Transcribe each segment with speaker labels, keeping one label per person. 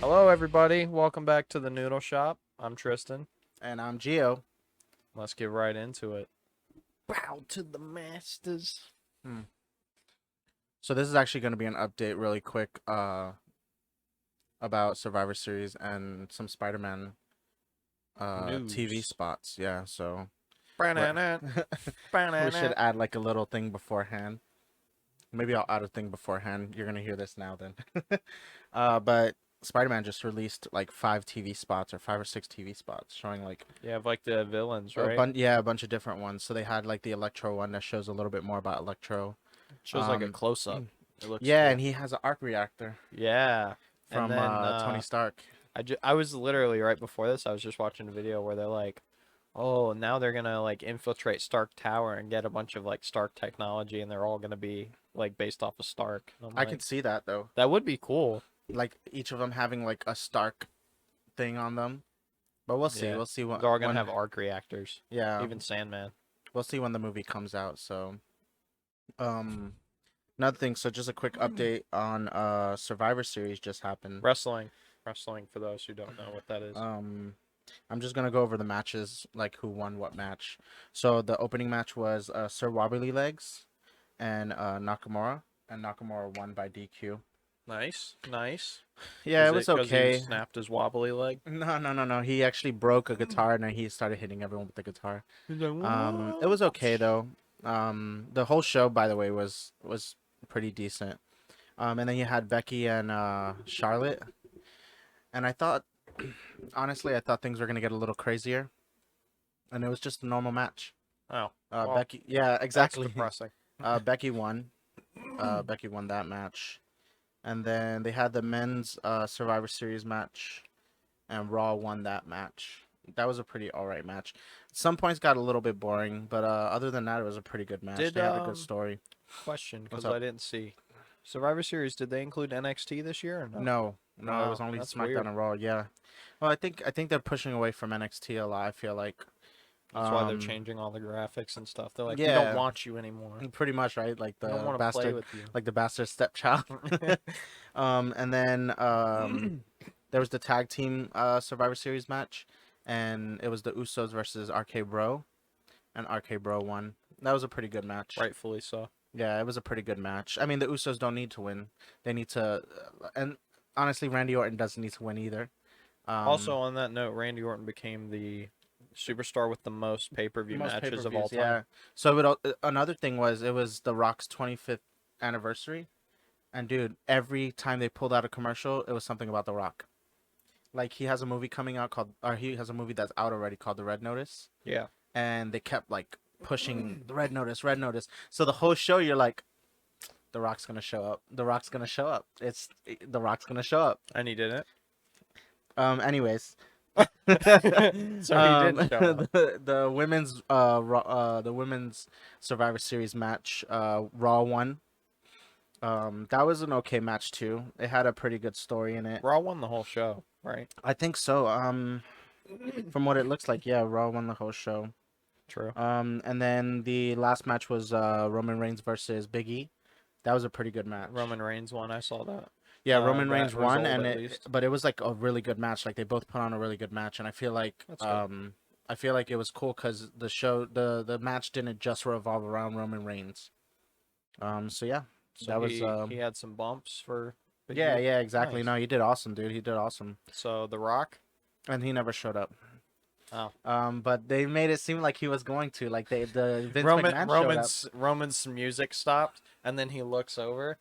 Speaker 1: Hello, everybody. Welcome back to the Noodle Shop. I'm Tristan.
Speaker 2: And I'm Gio.
Speaker 1: Let's get right into it. Bow to the masters.
Speaker 2: So this is actually going to be an update really quick about Survivor Series and some Spider-Man TV
Speaker 1: News.
Speaker 2: spots. Yeah, so
Speaker 1: Ba-na-na,
Speaker 2: we should
Speaker 1: ba-na-na.
Speaker 2: add like a little thing beforehand. Maybe I'll add a thing beforehand. You're going to hear this now then. But Spider-Man just released like 5 TV spots or 5 or 6 TV spots showing like
Speaker 1: You have like the villains,
Speaker 2: a
Speaker 1: right?
Speaker 2: bunch of different ones. So they had like the Electro one that shows a little bit more about Electro.
Speaker 1: Shows like a
Speaker 2: Um,
Speaker 1: close up. It looks
Speaker 2: yeah,
Speaker 1: cool.
Speaker 2: and he has an arc reactor
Speaker 1: Yeah. And
Speaker 2: from
Speaker 1: then
Speaker 2: Tony Stark.
Speaker 1: I was literally right before this. I was just watching a video where they're like, "Oh, now they're gonna like infiltrate Stark Tower and get a bunch of like Stark technology, and they're all gonna be like based off of Stark." And I'm
Speaker 2: I can
Speaker 1: like,
Speaker 2: see that though.
Speaker 1: that would be cool.
Speaker 2: Like each of them having like a Stark thing on them. But we'll see.
Speaker 1: Yeah.
Speaker 2: We'll see
Speaker 1: They're all gonna
Speaker 2: when
Speaker 1: have arc reactors.
Speaker 2: yeah,
Speaker 1: Even Sandman.
Speaker 2: we'll see when the movie comes out. So um another thing, so just a quick update on Survivor Series just happened.
Speaker 1: Wrestling. Wrestling, for those who don't know what that is.
Speaker 2: I'm just gonna go over the matches, like who won what match. So the opening match was Sir Wobbly Legs and Nakamura, and Nakamura won by DQ.
Speaker 1: Nice. Nice.
Speaker 2: Yeah, it
Speaker 1: Is
Speaker 2: was
Speaker 1: it because he
Speaker 2: okay.
Speaker 1: snapped his wobbly leg?
Speaker 2: No. He actually broke a guitar and then he started hitting everyone with the guitar.
Speaker 1: He's like,
Speaker 2: It was
Speaker 1: "What?"
Speaker 2: okay though. The whole show, by the way, was pretty decent. And then you had Becky and Charlotte, and I thought, honestly, I thought things were gonna get a little crazier, and it was just a normal match.
Speaker 1: Oh. Well,
Speaker 2: Becky, yeah,
Speaker 1: that's
Speaker 2: exactly.
Speaker 1: depressing.
Speaker 2: Becky won. Becky won that match, and then they had the men's Survivor Series match, and Raw won that match. That was a pretty alright match. Some points got a little bit boring, but other than that, it was a pretty good match.
Speaker 1: Did
Speaker 2: They had a good story.
Speaker 1: question,
Speaker 2: What's
Speaker 1: because
Speaker 2: up?
Speaker 1: I didn't see. Survivor Series, did they include NXT this year or no?
Speaker 2: No, it was
Speaker 1: Wow,
Speaker 2: only
Speaker 1: that's
Speaker 2: SmackDown
Speaker 1: weird.
Speaker 2: and Raw. Yeah. Well, I think they're pushing away from NXT a lot. I feel like.
Speaker 1: That's why they're
Speaker 2: Um,
Speaker 1: changing all the graphics and stuff. They're like, we don't
Speaker 2: yeah,
Speaker 1: want you anymore.
Speaker 2: pretty much right. Like
Speaker 1: We don't
Speaker 2: the
Speaker 1: want to play
Speaker 2: bastard,
Speaker 1: with you.
Speaker 2: like the bastard stepchild. And then there was the tag team Survivor Series match, and it was the Usos versus RK Bro, and RK Bro won. That was a pretty good match.
Speaker 1: Rightfully so.
Speaker 2: Yeah, it was a pretty good match. I mean, the Usos don't need to win. They need to, and honestly, Randy Orton doesn't need to win either.
Speaker 1: Also, on that note, Randy Orton became the superstar with the most pay-per-view
Speaker 2: Most
Speaker 1: matches of all
Speaker 2: pay-per-views,
Speaker 1: time.
Speaker 2: yeah. So another thing was it was The Rock's 25th anniversary, and dude, every time they pulled out a commercial, it was something about The Rock. Like he has a movie coming out called, or he has a movie that's out already called The Red Notice,
Speaker 1: Yeah.
Speaker 2: and they kept like pushing the Red Notice, Red Notice. So the whole show, you're like, The Rock's gonna show up. The Rock's gonna show up. The Rock's gonna show up.
Speaker 1: And he didn't.
Speaker 2: Anyways,
Speaker 1: So he did show up.
Speaker 2: the women's Survivor Series match, Raw won. That was an okay match too. It had a pretty good story in it.
Speaker 1: Raw won the whole show, right?
Speaker 2: I think so. From what it looks like, yeah, Raw won the whole show.
Speaker 1: True.
Speaker 2: And then the last match was Roman Reigns versus Biggie. That was a pretty good match.
Speaker 1: Roman Reigns won. I saw that.
Speaker 2: Yeah, Roman
Speaker 1: that
Speaker 2: Reigns won,
Speaker 1: result,
Speaker 2: and
Speaker 1: at least.
Speaker 2: but it was like a really good match. Like they both put on a really good match, and I feel like
Speaker 1: That's good.
Speaker 2: I feel like it was cool because the match didn't just revolve around Roman Reigns. So yeah,
Speaker 1: So
Speaker 2: that was
Speaker 1: he had some bumps for
Speaker 2: yeah,
Speaker 1: Biggie.
Speaker 2: yeah, exactly.
Speaker 1: Nice.
Speaker 2: No, he did awesome, dude. He did awesome,
Speaker 1: So The Rock.
Speaker 2: and he never showed up.
Speaker 1: Oh.
Speaker 2: But they made it seem like he was going to. Like the Vince McMahon showed up.
Speaker 1: Roman's music stopped, and then he looks over,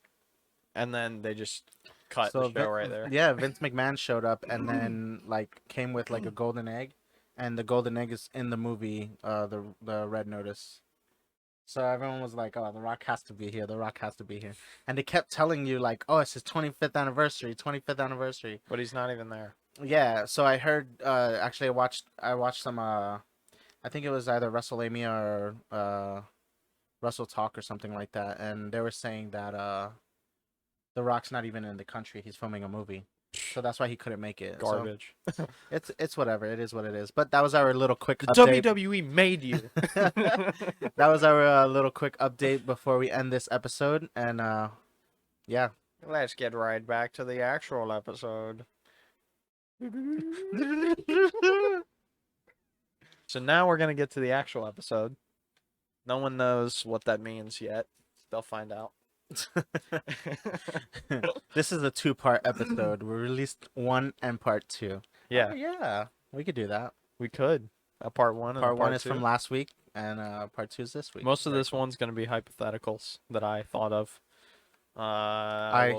Speaker 1: and then they just cut
Speaker 2: So
Speaker 1: the show right there.
Speaker 2: yeah, Vince McMahon showed up and then like came with like a golden egg, and the golden egg is in the movie, the Red Notice. So everyone was like, "Oh, The Rock has to be here. The Rock has to be here," and they kept telling you like, "Oh, it's his 25th anniversary, 25th anniversary."
Speaker 1: But he's not even there.
Speaker 2: Yeah, so I heard. Actually, I watched some. I think it was either WrestleMania or Wrestle Talk or something like that, and they were saying that The Rock's not even in the country. He's filming a movie. So that's why he couldn't make it. So
Speaker 1: Garbage.
Speaker 2: it's whatever. It is what it is. But that was our little quick
Speaker 1: The
Speaker 2: update.
Speaker 1: WWE made you.
Speaker 2: That was our little quick update before we end this episode. And yeah,
Speaker 1: Let's get right back to the actual episode. So now we're gonna get to the actual episode. No one knows what that means yet. They'll find out.
Speaker 2: This is a two-part episode. We released 1 and part 2.
Speaker 1: Yeah,
Speaker 2: Oh, yeah, we could do that.
Speaker 1: we could. A part one and a
Speaker 2: Part 1
Speaker 1: part
Speaker 2: is
Speaker 1: two.
Speaker 2: from last week, and part 2 is this week.
Speaker 1: Most of
Speaker 2: Very
Speaker 1: this
Speaker 2: cool.
Speaker 1: one's gonna be hypotheticals that I thought of.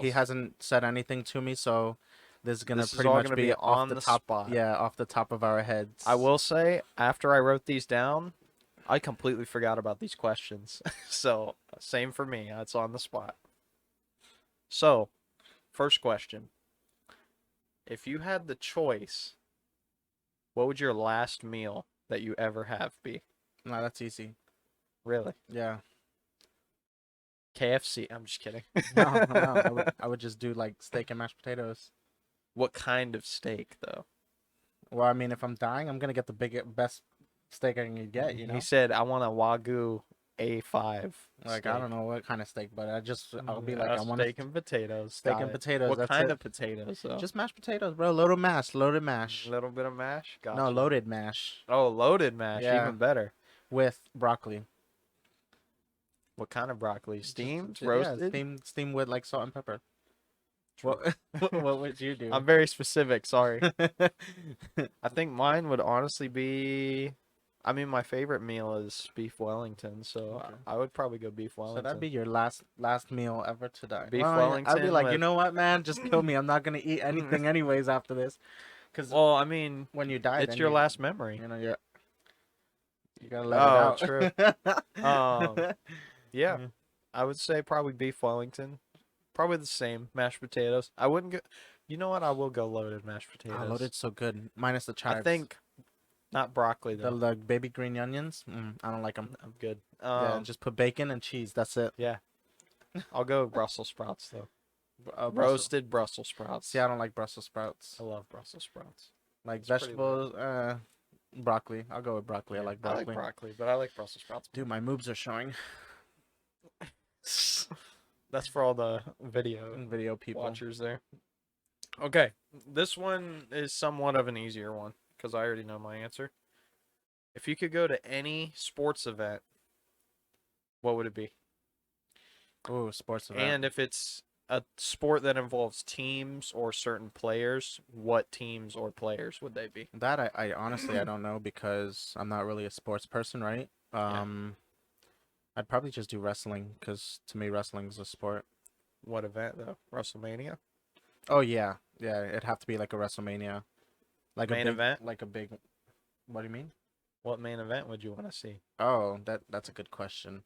Speaker 2: He hasn't said anything to me, so this is gonna
Speaker 1: This is
Speaker 2: pretty
Speaker 1: all
Speaker 2: much
Speaker 1: gonna
Speaker 2: be
Speaker 1: be
Speaker 2: off
Speaker 1: on
Speaker 2: the
Speaker 1: the
Speaker 2: top.
Speaker 1: spot.
Speaker 2: Yeah, off the top of our heads.
Speaker 1: I will say, after I wrote these down, I completely forgot about these questions. So, same for me. It's on the spot. So, first question. If you had the choice, what would your last meal that you ever have be?
Speaker 2: No, that's easy.
Speaker 1: Really?
Speaker 2: Yeah.
Speaker 1: KFC. I'm just kidding.
Speaker 2: No. I would just do like steak and mashed potatoes.
Speaker 1: What kind of steak, though?
Speaker 2: Well, I mean, if I'm dying, I'm gonna get the best steak I can get. You know.
Speaker 1: He said, I want a Wagyu A5
Speaker 2: Like, I don't know what kind of steak, but I'll be like, I want
Speaker 1: steak and potatoes.
Speaker 2: steak
Speaker 1: Got
Speaker 2: and
Speaker 1: it.
Speaker 2: potatoes.
Speaker 1: What
Speaker 2: That's
Speaker 1: kind
Speaker 2: it.
Speaker 1: of potatoes, though?
Speaker 2: Just mashed potatoes, bro. Loaded mash. Loaded mash.
Speaker 1: A little bit of mash? Gotcha.
Speaker 2: No, loaded mash
Speaker 1: Oh, loaded mash.
Speaker 2: Yeah.
Speaker 1: Even better.
Speaker 2: with broccoli.
Speaker 1: What kind of broccoli? Steamed?
Speaker 2: Yeah,
Speaker 1: Roasted?
Speaker 2: steamed with like salt and pepper. What what would you do?
Speaker 1: I'm very specific. Sorry. I think mine would honestly be. I mean, my favorite meal is beef Wellington, so
Speaker 2: Okay.
Speaker 1: I would probably go beef
Speaker 2: So
Speaker 1: Wellington.
Speaker 2: that'd be your last meal ever to die.
Speaker 1: Beef
Speaker 2: Well, I'd be
Speaker 1: Wellington
Speaker 2: like, you
Speaker 1: with-
Speaker 2: know what, man? Just kill me. I'm not gonna eat anything anyways after this. Cause
Speaker 1: Well, I mean,
Speaker 2: when you die,
Speaker 1: it's
Speaker 2: then
Speaker 1: your
Speaker 2: you,
Speaker 1: last memory.
Speaker 2: You know, you gotta let
Speaker 1: Oh,
Speaker 2: it out.
Speaker 1: true. Yeah,
Speaker 2: Mhm.
Speaker 1: I would say probably beef Wellington. Probably the same. Mashed potatoes. I wouldn't go. You know what? I will go loaded mashed potatoes.
Speaker 2: Oh, loaded's so good, minus the chives.
Speaker 1: I think not broccoli
Speaker 2: the
Speaker 1: though.
Speaker 2: baby green onions. I don't like them.
Speaker 1: I'm good.
Speaker 2: Yeah, just put bacon and cheese. That's it.
Speaker 1: I'll go Brussels sprouts though.
Speaker 2: Brussels-
Speaker 1: Roasted Brussels sprouts.
Speaker 2: See, I don't like Brussels sprouts.
Speaker 1: I love Brussels sprouts.
Speaker 2: Like
Speaker 1: It's pretty
Speaker 2: vegetables, broccoli. I'll go with broccoli. I like
Speaker 1: I
Speaker 2: broccoli.
Speaker 1: like broccoli, but I like Brussels sprouts.
Speaker 2: Dude, my moves are showing.
Speaker 1: That's for all the video
Speaker 2: Video people.
Speaker 1: watchers there. Okay, this one is somewhat of an easier one because I already know my answer. If you could go to any sports event, what would it be?
Speaker 2: Ooh, sports event.
Speaker 1: And if it's a sport that involves teams or certain players, what teams or players would they be?
Speaker 2: That I honestly I don't know because I'm not really a sports person, right? I'd probably just do wrestling because to me wrestling is a sport.
Speaker 1: What event though? WrestleMania?
Speaker 2: Oh yeah, it'd have to be like a WrestleMania, like
Speaker 1: Main
Speaker 2: a big,
Speaker 1: event?
Speaker 2: like a big. What do you mean?
Speaker 1: What main event would you want to see?
Speaker 2: Oh, that's a good question.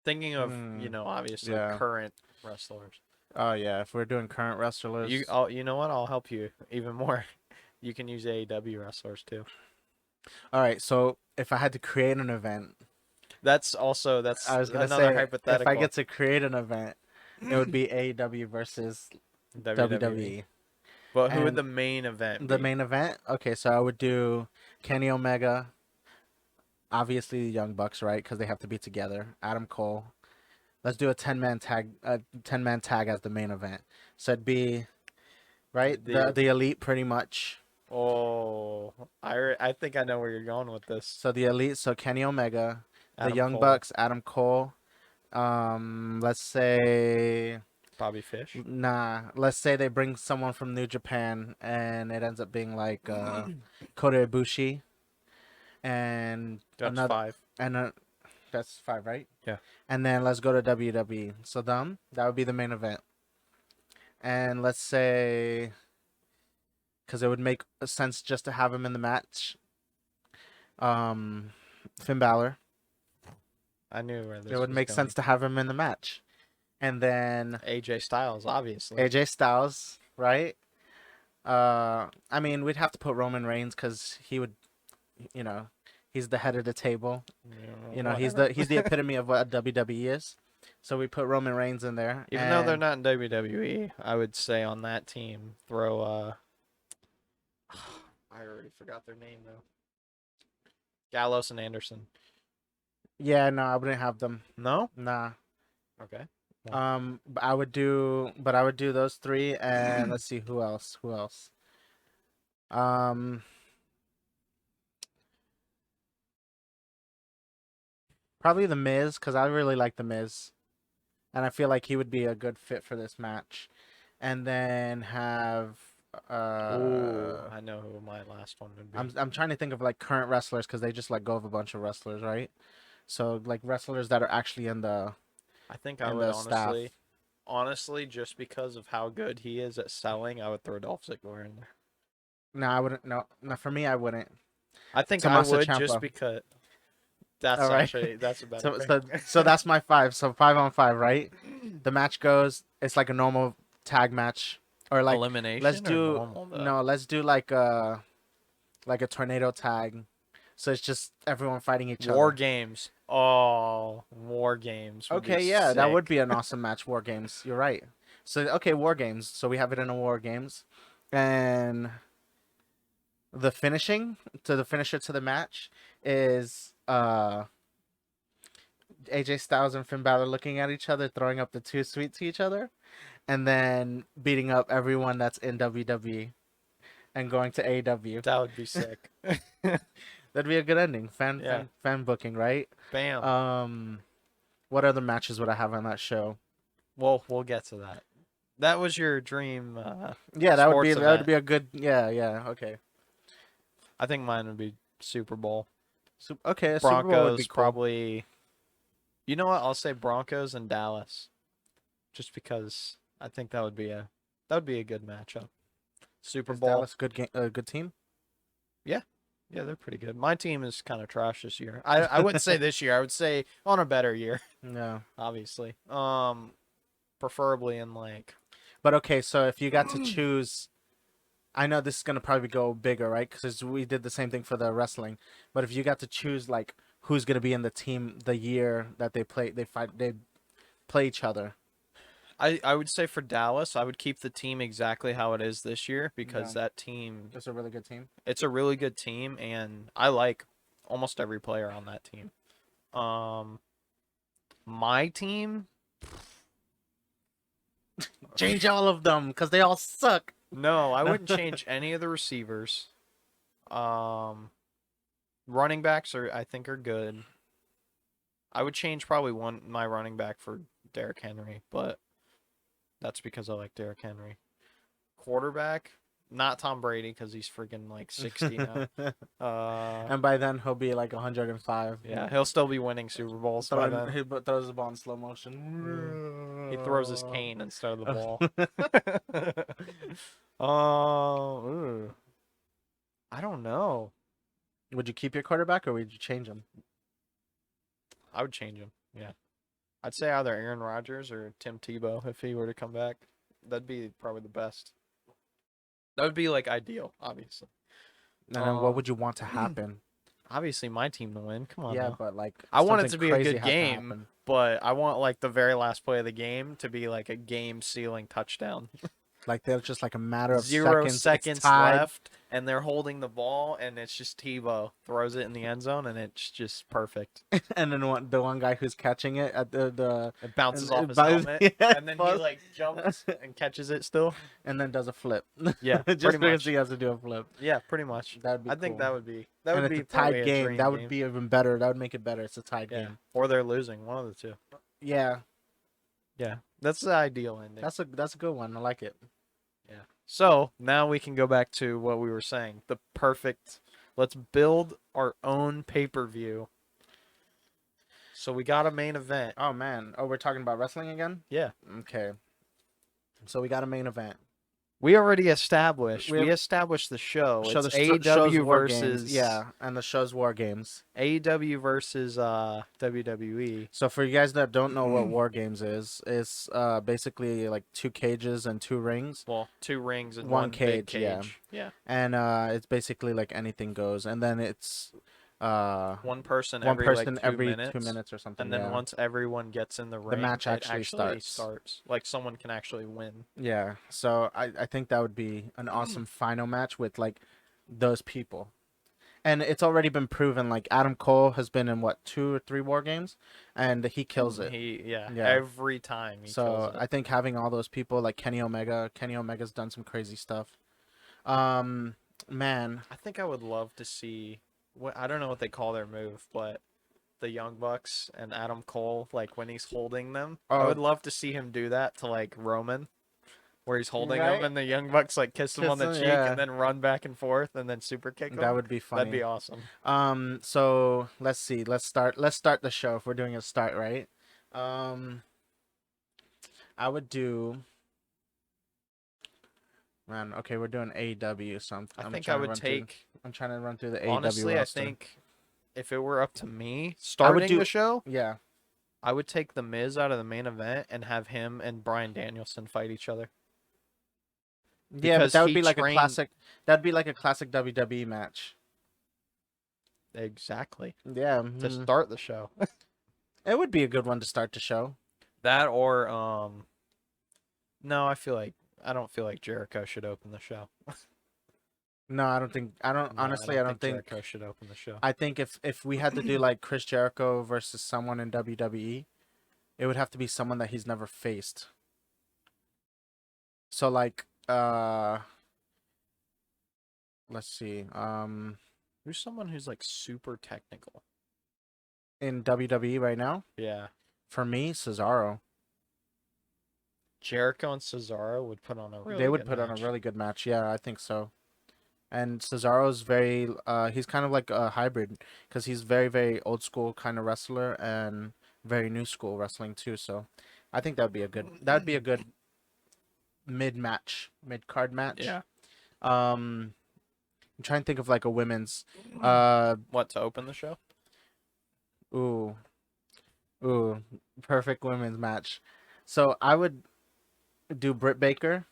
Speaker 1: Thinking of,
Speaker 2: Hmm,
Speaker 1: obviously
Speaker 2: yeah.
Speaker 1: current wrestlers.
Speaker 2: Oh yeah, if we're doing current wrestlers,
Speaker 1: You know what? I'll help you even more. You can use AEW wrestlers too.
Speaker 2: all right. So if I had to create an event,
Speaker 1: That's
Speaker 2: I was gonna
Speaker 1: another
Speaker 2: say
Speaker 1: hypothetical.
Speaker 2: if I get to create an event, it would be AEW versus WWE.
Speaker 1: But who would
Speaker 2: And
Speaker 1: the main event
Speaker 2: The
Speaker 1: be?
Speaker 2: main event? Okay, so I would do Kenny Omega, obviously the Young Bucks, right? Because they have to be together. Adam Cole. Let's do a 10-man tag, as the main event. So it'd be, right, the Elite pretty much.
Speaker 1: Oh, I think I know where you're going with this.
Speaker 2: So the Elite, so Kenny Omega, the
Speaker 1: Adam
Speaker 2: Young
Speaker 1: Cole,
Speaker 2: Bucks, Adam Cole. Let's say
Speaker 1: Bobby Fish.
Speaker 2: let's say they bring someone from New Japan and it ends up being like Kota Ibushi and
Speaker 1: That's
Speaker 2: another
Speaker 1: 5.
Speaker 2: and that's 5, right?
Speaker 1: Yeah.
Speaker 2: And then let's go to WWE. So that would be the main event. And let's say because it would make sense just to have him in the match. Finn Balor.
Speaker 1: I knew where this
Speaker 2: It would
Speaker 1: was
Speaker 2: make
Speaker 1: going.
Speaker 2: sense to have him in the match. And then
Speaker 1: AJ Styles, obviously.
Speaker 2: AJ Styles, right? I mean, we'd have to put Roman Reigns because he would, he's the head of the table. He's the epitome of what WWE is. So we put Roman Reigns in there.
Speaker 1: Even though they're not in WWE, I would say on that team throw I already forgot their name though. Gallows and Anderson.
Speaker 2: Yeah, no, I wouldn't have them.
Speaker 1: No?
Speaker 2: Nah.
Speaker 1: Okay.
Speaker 2: But I would do those 3, and let's see who else. Um, Probably the Miz because I really like the Miz, and I feel like he would be a good fit for this match. And then have
Speaker 1: Ooh,
Speaker 2: uh,
Speaker 1: I know who my last one would be.
Speaker 2: I'm trying to think of like current wrestlers because they just let go of a bunch of wrestlers, right? So like wrestlers that are actually
Speaker 1: I think I
Speaker 2: in
Speaker 1: would
Speaker 2: the staff.
Speaker 1: honestly, just because of how good he is at selling, I would throw Dolph Ziggler in there.
Speaker 2: No, I wouldn't. No, no, for me, I wouldn't.
Speaker 1: I think I
Speaker 2: Tommaso
Speaker 1: would just
Speaker 2: Ciampa.
Speaker 1: because
Speaker 2: All right.
Speaker 1: that's a better
Speaker 2: So
Speaker 1: pick.
Speaker 2: so so that's my five. So 5-on-5, right? The match goes. It's like a normal tag match, or like let's
Speaker 1: Elimination or
Speaker 2: do
Speaker 1: normal though?
Speaker 2: no, let's do like a tornado tag. So it's just everyone fighting each
Speaker 1: War
Speaker 2: other.
Speaker 1: games. Oh, war games would be
Speaker 2: Okay, yeah, that would
Speaker 1: sick.
Speaker 2: be an awesome match. War games. You're right. So okay, war games. So we have it in a war games, and the finisher to the match is AJ Styles and Finn Balor looking at each other, throwing up the too sweet to each other, and then beating up everyone that's in WWE and going to AEW.
Speaker 1: That would be sick.
Speaker 2: That'd be a good ending.
Speaker 1: Yeah.
Speaker 2: Fan booking, right?
Speaker 1: Bam.
Speaker 2: Um, what other matches would I have on that show?
Speaker 1: Well, we'll get to that. That was your dream
Speaker 2: Yeah,
Speaker 1: sports
Speaker 2: that would
Speaker 1: event.
Speaker 2: be a good. Yeah. Okay.
Speaker 1: I think mine would be Super Bowl.
Speaker 2: Okay, a Super Bowl would be
Speaker 1: Broncos
Speaker 2: cool.
Speaker 1: probably. You know what? I'll say Broncos and Dallas, just because I think that would be a good matchup. Super
Speaker 2: Is
Speaker 1: Bowl.
Speaker 2: Dallas a good team?
Speaker 1: Yeah. Yeah, they're pretty good. My team is kind of trash this year. I wouldn't say this year. I would say on a better year,
Speaker 2: No.
Speaker 1: obviously. Preferably in like
Speaker 2: But okay, so if you got to choose, I know this is gonna probably go bigger, right? Because we did the same thing for the wrestling. But if you got to choose, like, who's gonna be in the team the year that they play each other.
Speaker 1: I would say for Dallas, I would keep the team exactly how it is this year because
Speaker 2: Yeah,
Speaker 1: that team
Speaker 2: just a really good team.
Speaker 1: it's a really good team and I like almost every player on that team. Um my team,
Speaker 2: Change all of them because they all suck.
Speaker 1: no, I wouldn't change any of the receivers. Um Running backs are I think are good. I would change probably one my running back for Derrick Henry, but that's because I like Derrick Henry. Quarterback, not Tom Brady because he's freaking like 60 now.
Speaker 2: And by then he'll be like 105.
Speaker 1: Yeah, he'll still be winning Super Bowls by then.
Speaker 2: He throws the ball in slow
Speaker 1: Mm.
Speaker 2: motion.
Speaker 1: He throws his cane instead of the ball. Ooh. I don't know.
Speaker 2: Would you keep your quarterback or would you change him?
Speaker 1: I would change him. Yeah, I'd say either Aaron Rodgers or Tim Tebow if he were to come back. That'd be probably the best. That would be like ideal, obviously.
Speaker 2: And then what
Speaker 1: Um,
Speaker 2: would you want to happen?
Speaker 1: Obviously my team to win. Come on
Speaker 2: Yeah,
Speaker 1: now.
Speaker 2: but like
Speaker 1: I want it
Speaker 2: something
Speaker 1: to be a
Speaker 2: crazy
Speaker 1: good
Speaker 2: has to
Speaker 1: game,
Speaker 2: happen.
Speaker 1: but I want like the very last play of the game to be like a game sealing touchdown.
Speaker 2: Like they're just like a matter of
Speaker 1: 0
Speaker 2: seconds. It's
Speaker 1: seconds
Speaker 2: tied,
Speaker 1: left, and they're holding the ball, and it's just Tebow throws it in the end zone, and it's just perfect.
Speaker 2: and then the one guy who's catching it at
Speaker 1: It bounces off his
Speaker 2: by
Speaker 1: helmet,
Speaker 2: yeah,
Speaker 1: and then he
Speaker 2: falls-
Speaker 1: like jumps and catches it still.
Speaker 2: and then does a flip.
Speaker 1: Yeah,
Speaker 2: Just
Speaker 1: pretty
Speaker 2: because
Speaker 1: much.
Speaker 2: he has to do a flip.
Speaker 1: Yeah, pretty much.
Speaker 2: That'd be
Speaker 1: I think
Speaker 2: cool.
Speaker 1: that
Speaker 2: And
Speaker 1: would
Speaker 2: it's
Speaker 1: be
Speaker 2: a
Speaker 1: probably
Speaker 2: tied
Speaker 1: a
Speaker 2: game.
Speaker 1: dream
Speaker 2: That would
Speaker 1: game.
Speaker 2: be even better. That would make it better. It's a tied
Speaker 1: Yeah,
Speaker 2: game.
Speaker 1: or they're losing, one of the two.
Speaker 2: Yeah,
Speaker 1: Yeah, that's the ideal ending.
Speaker 2: that's a good one. I like it.
Speaker 1: Yeah. So now we can go back to what we were saying. The perfect. Let's build our own pay-per-view. So we got a main event.
Speaker 2: Oh man. Oh, we're talking about wrestling again.
Speaker 1: Yeah.
Speaker 2: Okay. So we got a main event.
Speaker 1: We already established.
Speaker 2: We
Speaker 1: We
Speaker 2: have-
Speaker 1: established the show.
Speaker 2: Show
Speaker 1: It's
Speaker 2: the show's
Speaker 1: AEW
Speaker 2: war games.
Speaker 1: versus
Speaker 2: Yeah, and the show's war games.
Speaker 1: AEW versus WWE.
Speaker 2: So for you guys that don't know what war games is, it's basically like two cages and two rings,
Speaker 1: Well, two rings and
Speaker 2: One
Speaker 1: one big
Speaker 2: cage, yeah.
Speaker 1: cage. Yeah.
Speaker 2: and it's basically like anything goes. And then it's
Speaker 1: One person
Speaker 2: one
Speaker 1: every
Speaker 2: person
Speaker 1: like 2
Speaker 2: every
Speaker 1: minutes.
Speaker 2: 2 minutes or something.
Speaker 1: And then
Speaker 2: Yeah.
Speaker 1: once everyone gets in the ring,
Speaker 2: match
Speaker 1: it
Speaker 2: actually starts.
Speaker 1: Like someone can actually win.
Speaker 2: Yeah. So I think that would be an awesome final match with like those people. And it's already been proven. Like Adam Cole has been in what 2 or 3 war games, and he kills it.
Speaker 1: Yeah,
Speaker 2: Yeah.
Speaker 1: every time he kills
Speaker 2: So
Speaker 1: it.
Speaker 2: I think having all those people like Kenny Omega's done some crazy stuff. Um, Man,
Speaker 1: I think I would love to see what I don't know what they call their move, but the Young Bucks and Adam Cole, like when he's holding them, I
Speaker 2: oh,
Speaker 1: would love to see him do that to like Roman, where he's holding him
Speaker 2: right?
Speaker 1: and the Young Bucks like kiss him on the
Speaker 2: Kissing,
Speaker 1: cheek and
Speaker 2: yeah,
Speaker 1: then run back and forth and then super kick
Speaker 2: that
Speaker 1: him.
Speaker 2: would be
Speaker 1: That'd
Speaker 2: funny.
Speaker 1: be awesome.
Speaker 2: So let's see. Let's start the show if we're doing a start, right? Um, I would do. Man, okay, we're doing AEW, so
Speaker 1: I
Speaker 2: I'm
Speaker 1: think I
Speaker 2: trying to
Speaker 1: would
Speaker 2: run through.
Speaker 1: take
Speaker 2: I'm trying to run through the AEW
Speaker 1: honestly, I
Speaker 2: roster.
Speaker 1: think if it were up to me
Speaker 2: I would
Speaker 1: starting
Speaker 2: do.
Speaker 1: the show,
Speaker 2: Yeah,
Speaker 1: I would take the Miz out of the main event and have him and Bryan Danielson fight each other
Speaker 2: yeah, but
Speaker 1: because
Speaker 2: that would
Speaker 1: he
Speaker 2: be like a
Speaker 1: trained
Speaker 2: classic. That'd be like a classic WWE match.
Speaker 1: exactly
Speaker 2: Yeah,
Speaker 1: to start the show.
Speaker 2: it would be a good one to start the show.
Speaker 1: That or no, I don't feel like Jericho should open the show.
Speaker 2: No, I don't think. I don't.
Speaker 1: No, I
Speaker 2: Honestly, I
Speaker 1: don't
Speaker 2: don't
Speaker 1: think
Speaker 2: think.
Speaker 1: Jericho should open the show.
Speaker 2: I think if we had to do like Chris Jericho versus someone in WWE, it would have to be someone that he's never faced. So like, let's see.
Speaker 1: Who's someone who's like super technical?
Speaker 2: In WWE right now,
Speaker 1: Yeah.
Speaker 2: for me, Cesaro.
Speaker 1: Jericho and Cesaro would put on a
Speaker 2: They
Speaker 1: really
Speaker 2: would
Speaker 1: good
Speaker 2: put on a
Speaker 1: match.
Speaker 2: really good match. Yeah, I think so. And Cesaro's very he's kind of like a hybrid because he's very old school kind of wrestler and very new school wrestling too. So I think that'd be a good mid card match.
Speaker 1: Yeah.
Speaker 2: I'm trying to think of like a women's uh
Speaker 1: What to open the show?
Speaker 2: ooh ooh perfect women's match. So I would do Britt Baker